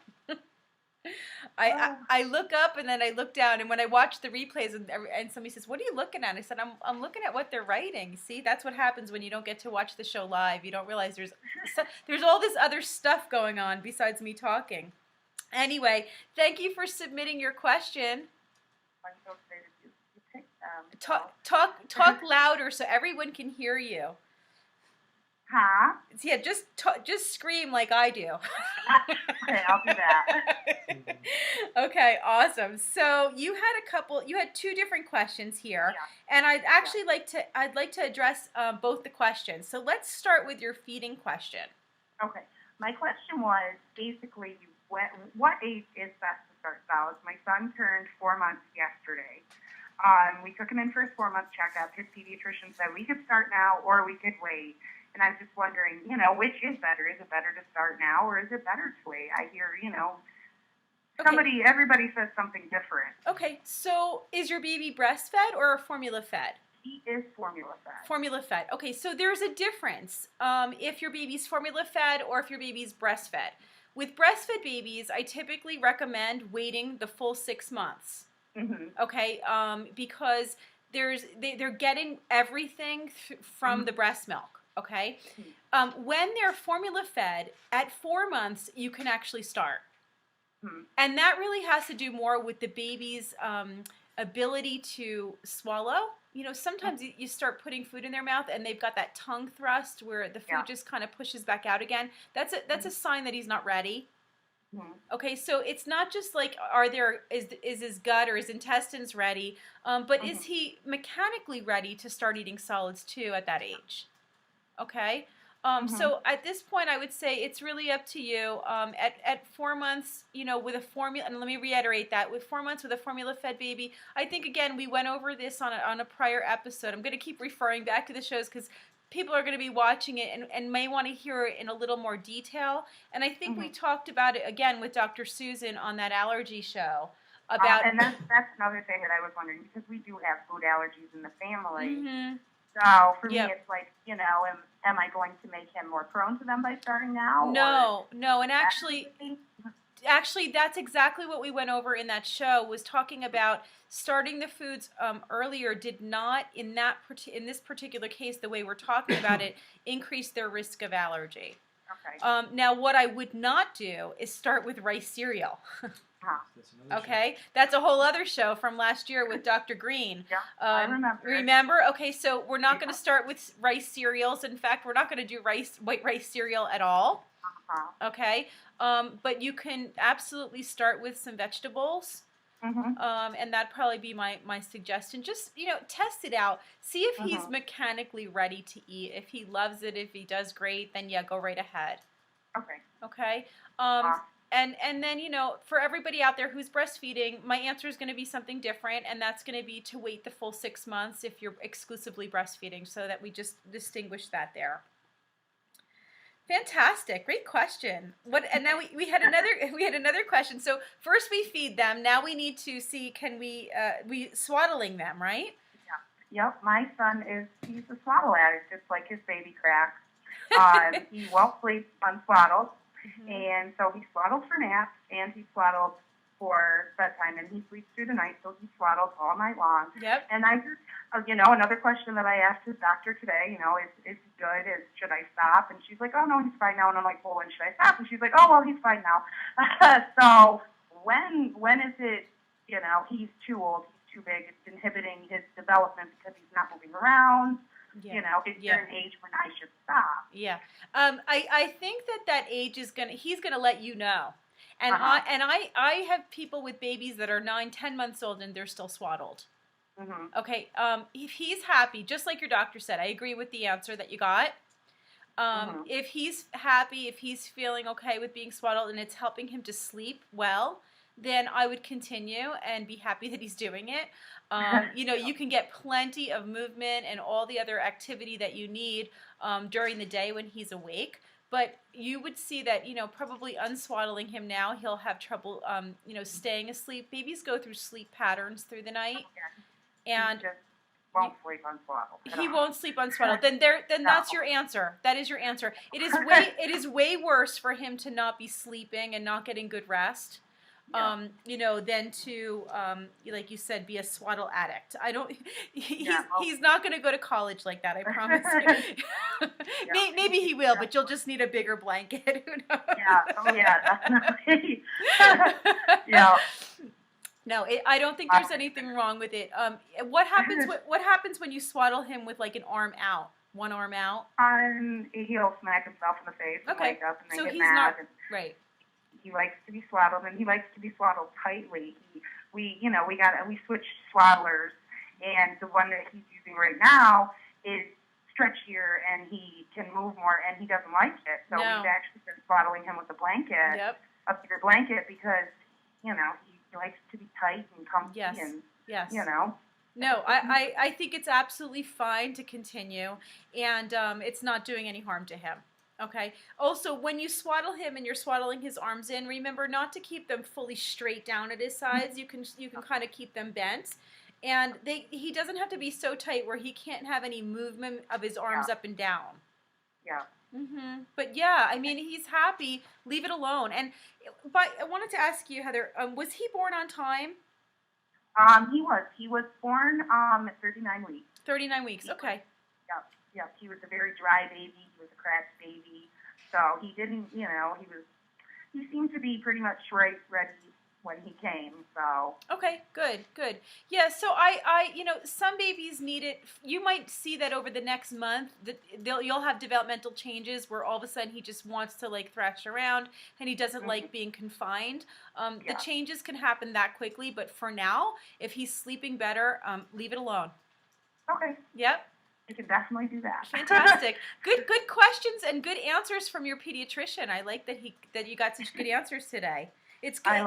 I look up and then I look down, and when I watch the replays and somebody says, "What are you looking at?" I said, "I'm looking at what they're writing." See, that's what happens when you don't get to watch the show live. You don't realize there's all this other stuff going on besides me talking. Anyway, thank you for submitting your question. I'm so excited you picked Talk louder so everyone can hear you. Huh? Yeah, just scream like I do. Okay, I'll do that. Okay, awesome. So you had 2 different questions here, and I'd like to address both the questions. So let's start with your feeding question. Okay, my question was basically, what age is best to start solids? My son turned 4 months yesterday. We took him in for his 4-month checkup. His pediatrician said we could start now or we could wait. And I was just wondering, which is better? Is it better to start now or is it better to wait? I hear, everybody says something different. Okay, so is your baby breastfed or formula fed? He is formula fed. Formula fed. Okay, so there's a difference if your baby's formula fed or if your baby's breastfed. With breastfed babies, I typically recommend waiting the full 6 months. Mm-hmm. Okay, because they're getting everything from the breast milk. Okay, when they're formula fed at 4 months, you can actually start, and that really has to do more with the baby's ability to swallow. Sometimes you start putting food in their mouth and they've got that tongue thrust where the food just kind of pushes back out again. That's a sign that he's not ready. Okay, so it's not just like is his gut or his intestines ready, but is he mechanically ready to start eating solids too at that age? Okay, so at this point I would say it's really up to you. At 4 months, with a formula, and let me reiterate that, with 4 months with a formula fed baby, I think again we went over this on a prior episode. I'm going to keep referring back to the shows because people are going to be watching it and may want to hear it in a little more detail. And I think we talked about it again with Dr. Susan on that allergy show. And that's another thing that I was wondering, because we do have food allergies in the family. So for me, it's like, am I going to make him more prone to them by starting now? No, and actually, that's exactly what we went over in that show, was talking about starting the foods earlier did not, in this particular case, the way we're talking about it, increase their risk of allergy. Okay. Now, what I would not do is start with rice cereal. Okay, that's a whole other show from last year with Dr. Green. I remember. Remember? Okay, so we're not going to start with rice cereals. In fact, we're not going to do white rice cereal at all. Okay, but you can absolutely start with some vegetables. And that'd probably be my suggestion. Just, test it out. See if he's mechanically ready to eat. If he loves it, if he does great, then go right ahead. Okay. And then, for everybody out there who's breastfeeding, my answer is going to be something different, and that's going to be to wait the full 6 months if you're exclusively breastfeeding, so that we just distinguish that there. Fantastic, great question. And now we had another question. So first we feed them. Now we need to see, can we swaddling them, right? Yep, my son he's a swaddle addict, just like his baby crack. He won't sleep unswaddled, and so he swaddles for naps, and he swaddles for bedtime, and he sleeps through the night, so he swaddles all night long. Yep. And I just, another question that I asked his doctor today, is he good? Should I stop? And she's like, oh, no, he's fine now. And I'm like, well, when should I stop? And she's like, oh, well, he's fine now. So when is it, he's too old, he's too big, it's inhibiting his development because he's not moving around? Yeah. Is there an age when I should stop? Yeah. I think that age is he's gonna let you know. And I have people with babies that are 9, 10 months old and they're still swaddled. Mm-hmm. Okay. If he's happy, just like your doctor said, I agree with the answer that you got. If he's happy, if he's feeling okay with being swaddled and it's helping him to sleep well, then I would continue and be happy that he's doing it. You can get plenty of movement and all the other activity that you need during the day when he's awake. But you would see that, probably unswaddling him now, he'll have trouble, staying asleep. Babies go through sleep patterns through the night. And he just won't sleep unswaddled. He won't sleep unswaddled. Then that's your answer. That is your answer. It is way worse for him to not be sleeping and not getting good rest. Than to, like you said, be a swaddle addict. He's not going to go to college like that, I promise you. Maybe he will, but you'll just need a bigger blanket. Who knows? Definitely. Yeah. No, I don't think there's anything wrong with it. What happens when you swaddle him with like an arm out, one arm out? He'll smack himself in the face and wake up and then get he's mad. Not right. He likes to be swaddled, and he likes to be swaddled tightly. We switched swaddlers, and the one that he's using right now is stretchier, and he can move more, and he doesn't like it. So we've actually been swaddling him with a blanket, a bigger blanket, because he likes to be tight and comfy. Yes. And yes. No, I think it's absolutely fine to continue, and it's not doing any harm to him. Okay. Also, when you swaddle him and you're swaddling his arms in, remember not to keep them fully straight down at his sides. You can kind of keep them bent, and he doesn't have to be so tight where he can't have any movement of his arms up and down. Yeah. But yeah, I mean, he's happy. Leave it alone. But I wanted to ask you, Heather, was he born on time? He was born at 39 weeks. 39 weeks. Okay. Yep, he was a very dry baby. He was a cracked baby. So he didn't, he seemed to be pretty much ready when he came. So. Okay, good. Yeah, so I some babies need it. You might see that over the next month that you'll have developmental changes where all of a sudden he just wants to like thrash around and he doesn't like being confined. The changes can happen that quickly, but for now, if he's sleeping better, leave it alone. Okay. Yep. You can definitely do that. Fantastic. Good questions and good answers from your pediatrician. I like that you got such good answers today. It's good.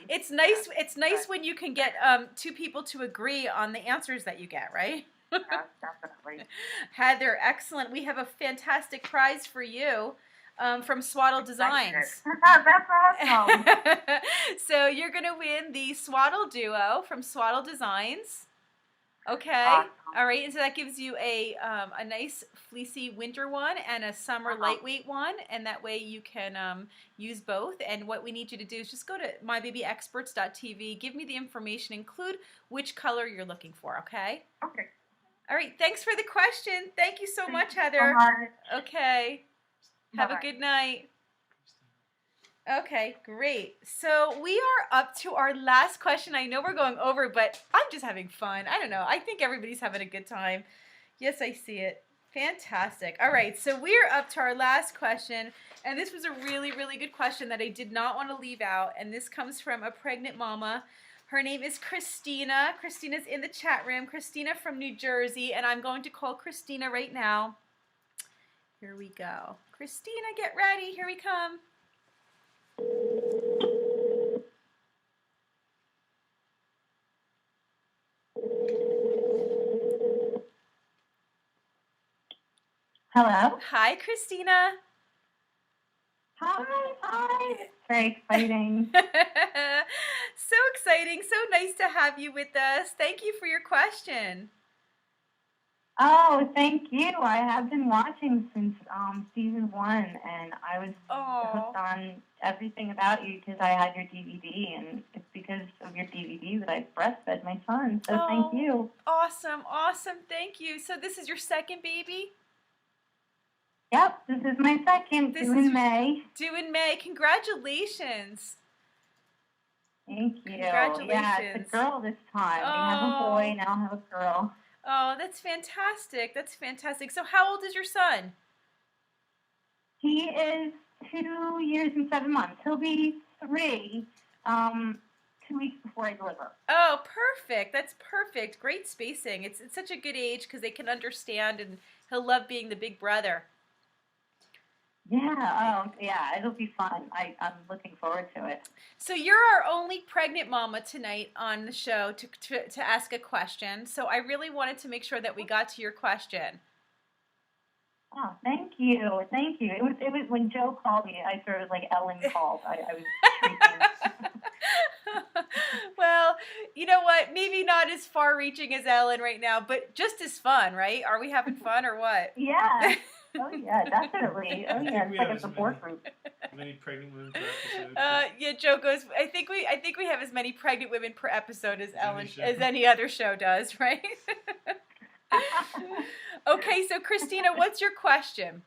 It's nice. It's nice when you can get two people to agree on the answers that you get, right? Yes, definitely. Heather, excellent. We have a fantastic prize for you from Swaddle Designs. That's awesome. So you're going to win the Swaddle Duo from Swaddle Designs. Okay. Awesome. All right. And so that gives you a nice fleecy winter one and a summer lightweight one. And that way you can use both. And what we need you to do is just go to mybabyexperts.tv. Give me the information. Include which color you're looking for. Okay. Okay. All right. Thanks for the question. Thank you so much, Heather. Okay. Have a good night. Okay, great. So we are up to our last question. I know we're going over, but I'm just having fun. I don't know. I think everybody's having a good time. Yes, I see it. Fantastic. All right, so we're up to our last question, and this was a really, really good question that I did not want to leave out, and this comes from a pregnant mama. Her name is Christina. Christina's in the chat room. Christina from New Jersey, and I'm going to call Christina right now. Here we go. Christina, get ready. Here we come. Hello. Hi, Christina. Hi. Very exciting. So exciting. So nice to have you with us. Thank you for your question. Oh, thank you. I have been watching since season 1, and I was Oh, hooked on everything about you because I had your DVD, and it's because of your DVD that I breastfed my son. So thank oh, you. awesome, awesome. Thank you. So this is your second baby? Yep, this is my second, This due is in May. due in May. Congratulations. Thank you. Yeah, it's Congratulations. a girl this time. We have a boy, Oh, now have a girl. oh, that's fantastic. That's fantastic. So how old is your son? He is 2 years and 7 months. He'll be 3, 2 weeks before I deliver. Oh, perfect. That's perfect. Great spacing. It's such a good age because they can understand and he'll love being the big brother. Yeah, yeah, it'll be fun. I'm looking forward to it. So you're our only pregnant mama tonight on the show to ask a question. So I really wanted to make sure that we got to your question. Oh, thank you, thank you. It was when Joe called me. I sort of like Ellen called. I was shrieking. Well, you know what? Maybe not as far-reaching as Ellen right now, but just as fun, right? Are we having fun or what? Yeah. Oh yeah, definitely. Oh I yeah, think it's we like have a as support group. many pregnant women per episode. Yeah, Joe goes. I think we have as many pregnant women per episode as Ellen show. as any other show does, right? Okay, so Christina, what's your question?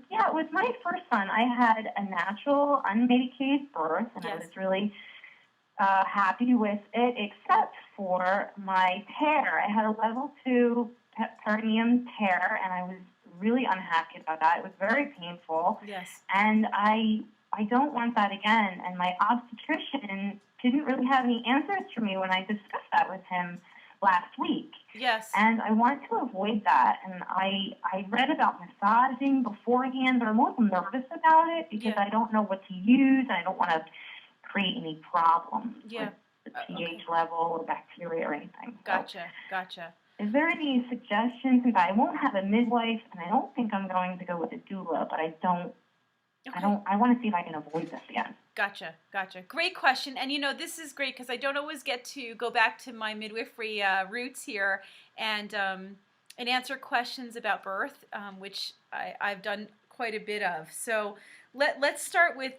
Yeah, with my first son, I had a natural, unmedicated birth, and I Yes. was really happy with it, except for my tear. I had a level 2 perineum tear, and I was really unhappy about that. It was very painful, Yes. and I don't want that again. And my obstetrician didn't really have any answers for me when I discussed that with him last week. Yes. And I want to avoid that. And I read about massaging beforehand, but I'm a little nervous about it because Yeah. I don't know what to use, and I don't want to create any problems Yeah. with the pH Okay. level or bacteria or anything. Gotcha. Gotcha. So, is there any suggestions? Since I won't have a midwife, and I don't think I'm going to go with a doula, but I want to see if I can avoid this again. Gotcha. Great question. And this is great because I don't always get to go back to my midwifery roots here and answer questions about birth, which I've done quite a bit of. So let's start with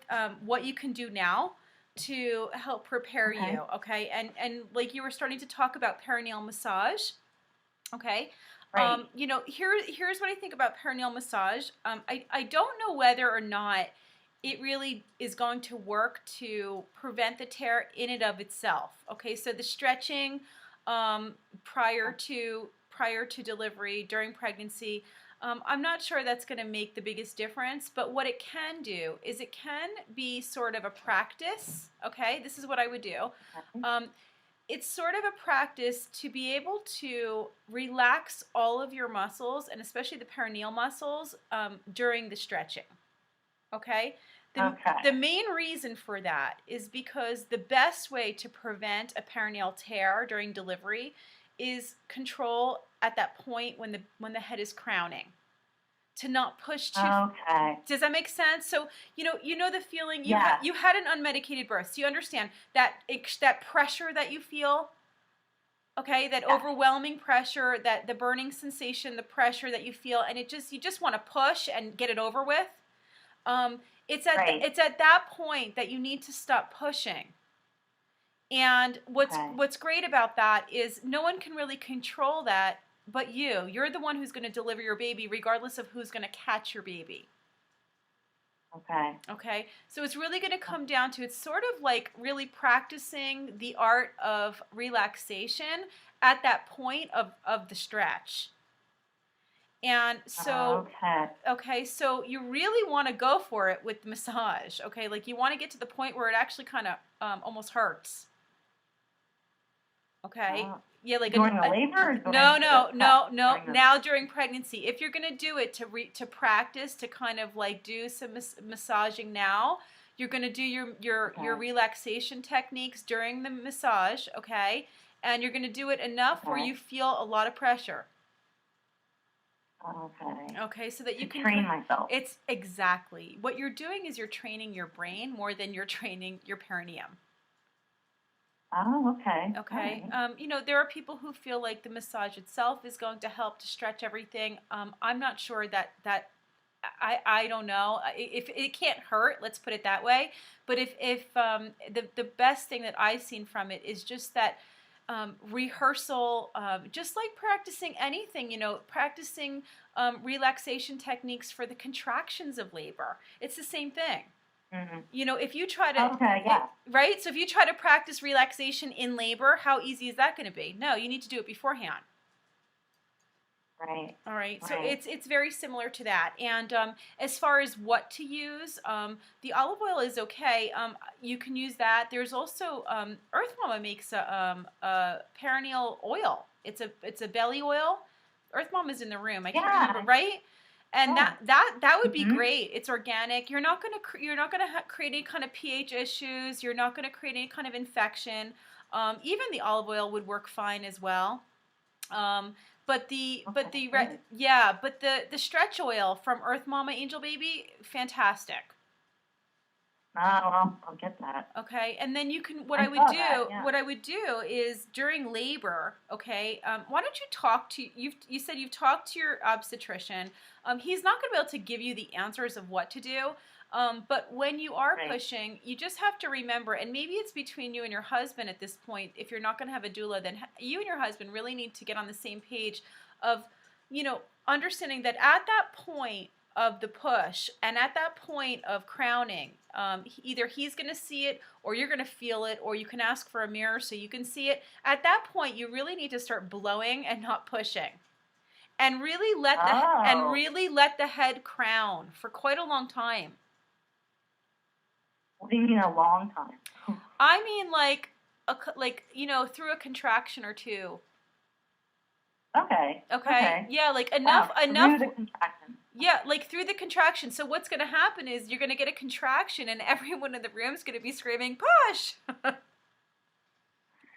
what you can do now to help prepare Okay. you. Okay. And like you were starting to talk about perineal massage. Okay. Right. Here's what I think about perineal massage. I don't know whether or not it really is going to work to prevent the tear in and of itself. Okay, so the stretching prior to delivery, during pregnancy, I'm not sure that's going to make the biggest difference, but what it can do is it can be sort of a practice. Okay, this is what I would do. It's sort of a practice to be able to relax all of your muscles, and especially the perineal muscles, during the stretching. Okay? The main reason for that is because the best way to prevent a perineal tear during delivery is control at that point when the head is crowning. To not push too. Okay. Does that make sense? So you know the feeling you Yeah. you had an unmedicated birth. So you understand that pressure that you feel. Okay, that Yeah. overwhelming pressure, that the burning sensation, the pressure that you feel, and you just want to push and get it over with. It's at that point that you need to stop pushing. And what's great about that is no one can really control that but you. You're the one who's going to deliver your baby regardless of who's going to catch your baby. Okay. Okay, so it's really going to come down to, it's sort of like really practicing the art of relaxation at that point of the stretch. And so, okay, so you really want to go for it with massage, okay? Like you want to get to the point where it actually kind of almost hurts. Okay? Yeah, like during the labor? Or no. Now during pregnancy, if you're gonna do it to practice, to kind of like do some massaging now, you're gonna do your relaxation techniques during the massage, okay? And you're gonna do it enough where you feel a lot of pressure. Okay, so that you can train myself. It's exactly what you're doing is you're training your brain more than you're training your perineum. Oh, okay. Okay. All right. You know, there are people who feel like the massage itself is going to help to stretch everything. I'm not sure that I don't know. If it can't hurt, let's put it that way. But if the best thing that I've seen from it is just that rehearsal, just like practicing anything, you know, practicing relaxation techniques for the contractions of labor. It's the same thing. Mm-hmm. You know, if you try to, Okay, yeah. right? So if you try to practice relaxation in labor, how easy is that going to be? No, you need to do it beforehand. Right. All right, so Right. it's very similar to that. And as far as what to use, the olive oil is okay. You can use that. There's also Earth Mama makes a perineal oil. It's a belly oil. Earth Mama's in the room. I can't remember, right? And Yeah. that would be Mhm. great. It's organic. You're not gonna create any kind of pH issues. You're not gonna create any kind of infection. Even the olive oil would work fine as well. But the stretch oil from Earth Mama Angel Baby, fantastic. Oh, I'll get that. Okay, and then you can I saw that, yeah. what I would do is during labor. Okay, why don't you talk to you said you've talked to your obstetrician. He's not going to be able to give you the answers of what to do. But when you are Right. pushing, you just have to remember, and maybe it's between you and your husband at this point. If you're not going to have a doula, then you and your husband really need to get on the same page of, you know, understanding that at that point of the push and at that point of crowning, either he's going to see it or you're going to feel it, or you can ask for a mirror so you can see it. At that point, you really need to start blowing and not pushing. And really let the head crown for quite a long time. What do you mean a long time? I mean, like you know, through a contraction or two. Okay. Okay. Yeah, like enough. Through the contraction. Yeah, like through the contraction. So what's going to happen is you're going to get a contraction, and everyone in the room is going to be screaming, "Push!"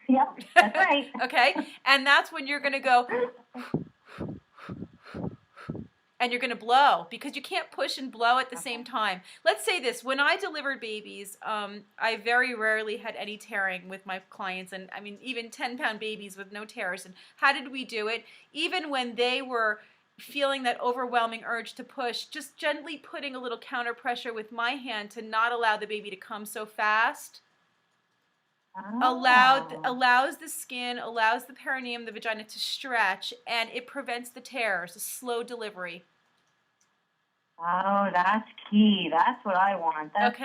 Yep, that's right. Okay, and that's when you're going to go. And you're going to blow, because you can't push and blow at the same time. Let's say this. When I delivered babies, I very rarely had any tearing with my clients. And I mean, even 10-pound babies with no tears. And how did we do it? Even when they were feeling that overwhelming urge to push, just gently putting a little counter pressure with my hand to not allow the baby to come so fast. Allows the skin, allows the perineum, the vagina to stretch, and it prevents the tears, a slow delivery. Oh, that's key. That's what I want. That's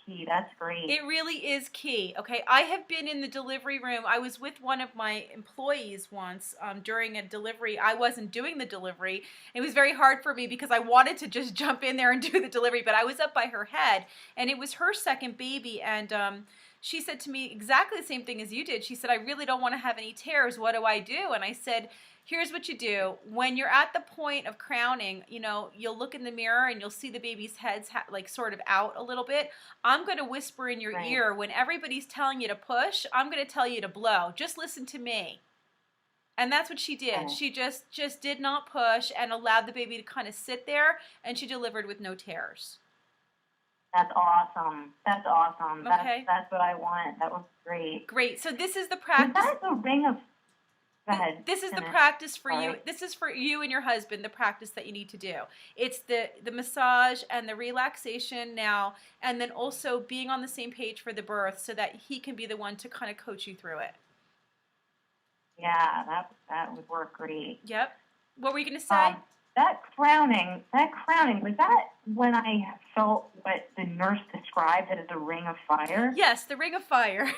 key. That's great. It really is key. Okay, I have been in the delivery room. I was with one of my employees once during a delivery. I wasn't doing the delivery. It was very hard for me because I wanted to just jump in there and do the delivery, but I was up by her head, and it was her second baby, and she said to me exactly the same thing as you did. She said, "I really don't want to have any tears. What do I do?" And I said, "Here's what you do. When you're at the point of crowning, you know, you'll look in the mirror and you'll see the baby's head's like sort of out a little bit. I'm going to whisper in your ear when everybody's telling you to push. I'm going to tell you to blow. Just listen to me." And that's what she did. She just did not push and allowed the baby to kind of sit there, and she delivered with no tears. That's awesome. That's awesome. Okay. That's what I want. That was great. Great. So this is the practice. That's a ring of... Go ahead. This is the practice for you. This is for you and your husband, the practice that you need to do. It's the massage and the relaxation now, and then also being on the same page for the birth so that he can be the one to kind of coach you through it. Yeah, that would work great. Yep. What were you going to say? That crowning, was that when I felt what the nurse described as a ring of fire? Yes, the ring of fire.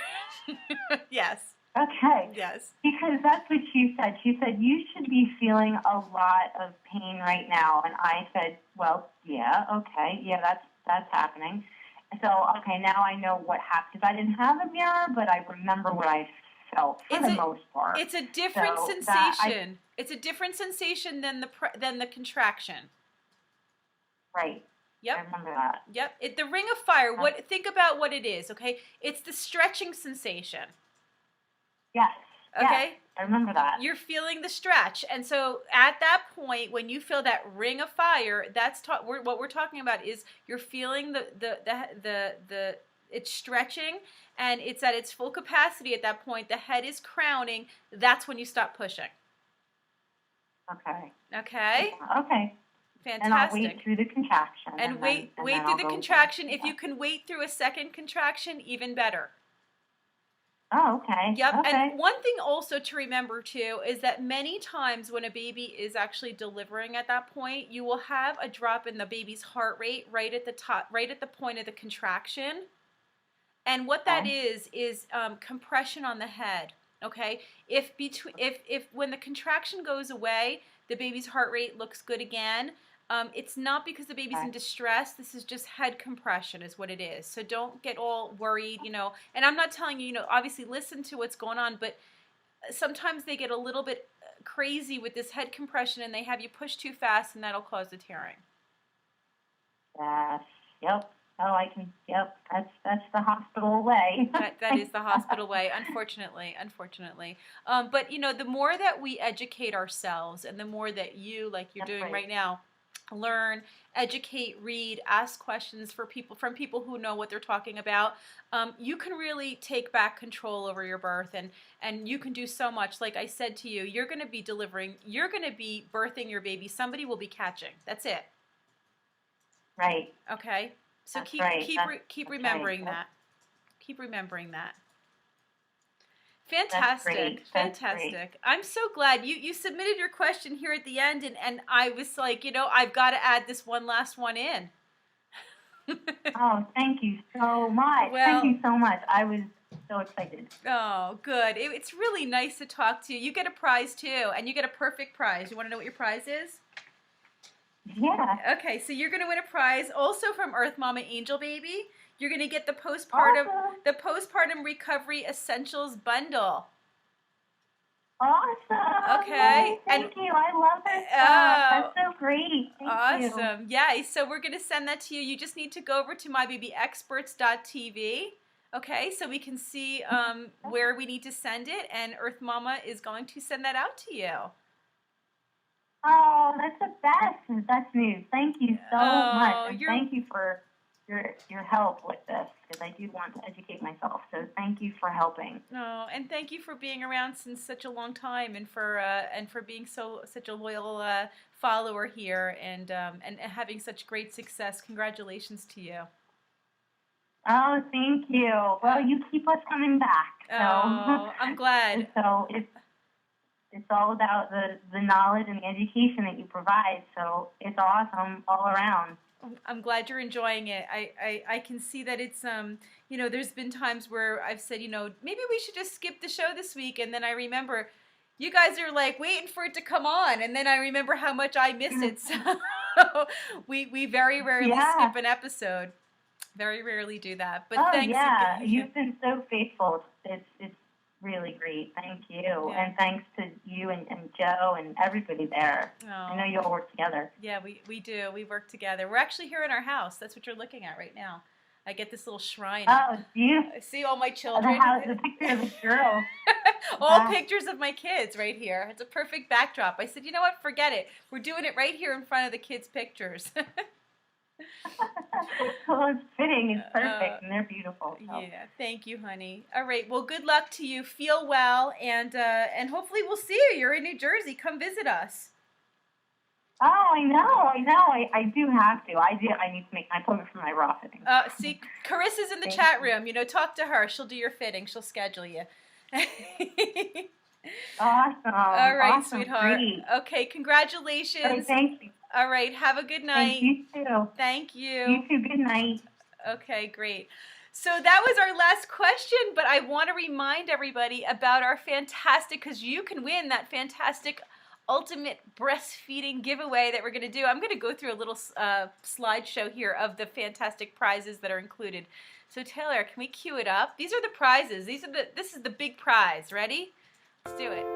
Yes. Okay. Yes. Because that's what she said. She said, "You should be feeling a lot of pain right now." And I said, "Well, yeah, okay. Yeah, that's happening." So, okay, now I know what happened. Because I didn't have a mirror, but I remember what I felt for the most part. It's a different sensation. It's a different sensation than the contraction. Right. Yep. I remember that. Yep. The ring of fire. Think about what it is, okay? It's the stretching sensation. Yes. Okay? Yes, I remember that. You're feeling the stretch. And so at that point, when you feel that ring of fire, what we're talking about is you're feeling the it's stretching and it's at its full capacity at that point, the head is crowning, that's when you stop pushing. Okay. Okay? Okay. Fantastic. And I'll wait through the contraction. And wait through the contraction. If you can wait through a second contraction, even better. Oh, okay. Yep. Okay. And one thing also to remember too is that many times when a baby is actually delivering at that point, you will have a drop in the baby's heart rate right at the top, right at the point of the contraction. And what that is compression on the head. Okay. If when the contraction goes away, the baby's heart rate looks good again. It's not because the baby's in distress. This is just head compression is what it is. So don't get all worried, and I'm not telling you, obviously listen to what's going on, but sometimes they get a little bit crazy with this head compression and they have you push too fast and that'll cause the tearing. Yes. Yep. Oh, yep, that's the hospital way. that is the hospital way, unfortunately. But, the more that we educate ourselves and the more that you, like you're doing right now, learn, educate, read, ask questions from people who know what they're talking about, you can really take back control over your birth and you can do so much. Like I said to you, you're going to be birthing your baby. Somebody will be catching. That's it. Right. Okay. So keep remembering that. Keep remembering that. Fantastic. Fantastic. I'm so glad you submitted your question here at the end and I was like, I've got to add this one last one in. Oh, thank you so much. Well, thank you so much. I was so excited. Oh, good. It's really nice to talk to you. You get a prize too, and you get a perfect prize. You want to know what your prize is? Yeah. Okay, so you're going to win a prize also from Earth Mama Angel Baby. You're going to get the postpartum recovery essentials bundle. Awesome. Okay. Thank you. I love it. That's so great. Thank you. Awesome. Yeah, so we're going to send that to you. You just need to go over to mybabyexperts.tv. Okay, so we can see where we need to send it, and Earth Mama is going to send that out to you. Oh, that's the best. That's news. Thank you so much. And thank you for your help with this, because I do want to educate myself. So thank you for helping. Oh, and thank you for being around since such a long time, and for being such a loyal follower here, and having such great success. Congratulations to you. Oh, thank you. Well, you keep us coming back. So. Oh, I'm glad. So it's all about the knowledge and the education that you provide. So it's awesome all around. I'm glad you're enjoying it. I can see that it's there's been times where I've said, maybe we should just skip the show this week, and then I remember you guys are like waiting for it to come on, and then I remember how much I miss it. So we very rarely skip an episode. Very rarely do that. But thanks again. You've been so faithful. It's really great. Thank you. Yeah. And thanks to you and Joe and everybody there. Oh. I know you all work together. Yeah, we do. We work together. We're actually here in our house. That's what you're looking at right now. I get this little shrine. Oh, it's beautiful. I see all my children. The picture of the girl. All pictures of my kids right here. It's a perfect backdrop. I said, you know what? Forget it. We're doing it right here in front of the kids' pictures. Well, it's fitting. It's perfect, and they're beautiful. So. Yeah, thank you, honey. All right, well, good luck to you. Feel well, and hopefully we'll see you. You're in New Jersey. Come visit us. Oh, I know. I do have to. I need to make my appointment for my raw fitting. See, Carissa's in the chat room. Talk to her. She'll do your fitting. She'll schedule you. Awesome. All right, awesome. sweetheart. Great. Okay, congratulations. Okay, thank you. All right, have a good night. Thank you too. Thank you. You too. Good night. Okay, great. So that was our last question, but I want to remind everybody about our fantastic, because you can win that fantastic ultimate breastfeeding giveaway that we're going to do. I'm going to go through a little slideshow here of the fantastic prizes that are included. So Taylor, can we cue it up? These are the prizes. This is the big prize. Ready? Let's do it.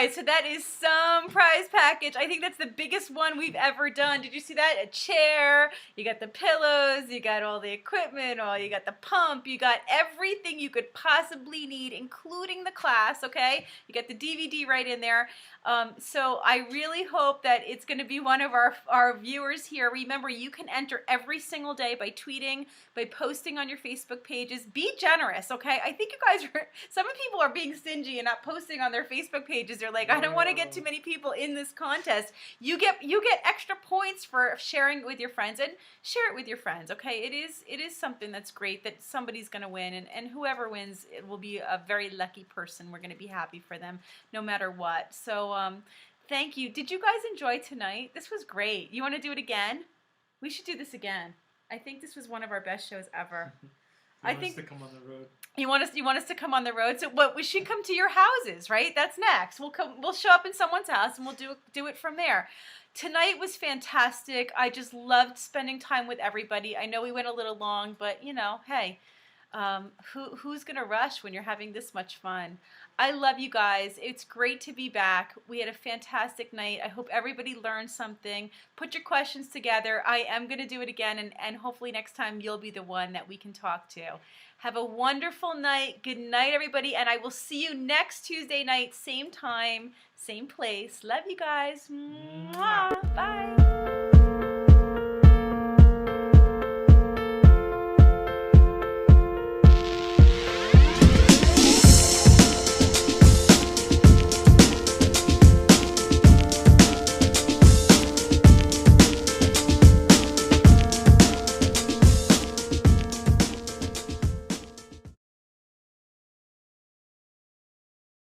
right, so that is some prize package. I think that's the biggest one we've ever done. Did you see that? A chair, you got the pillows, you got all the equipment, you got the pump, you got everything you could possibly need, including the class, okay? You got the DVD right in there. So I really hope that it's going to be one of our viewers here. Remember, you can enter every single day by tweeting, by posting on your Facebook pages. Be generous, okay? I think you guys are, some people are being stingy and not posting on their Facebook pages. They're like, I don't want to get too many people in this contest. You get extra points for sharing it with your friends, and share it with your friends, okay? It is something that's great that somebody's going to win, and whoever wins, it will be a very lucky person. We're going to be happy for them no matter what. So thank you. Did you guys enjoy tonight? This was great. You want to do it again? We should do this again. I think this was one of our best shows ever. I think to come on the road. You want us to come on the road? So what, we should come to your houses, right? That's next. We'll show up in someone's house and we'll do it from there. Tonight was fantastic. I just loved spending time with everybody. I know we went a little long, but you know, hey, who's gonna rush when you're having this much fun? I love you guys. It's great to be back. We had a fantastic night. I hope everybody learned something. Put your questions together. I am going to do it again, and hopefully next time you'll be the one that we can talk to. Have a wonderful night. Good night, everybody, and I will see you next Tuesday night, same time, same place. Love you guys. Mwah. Bye.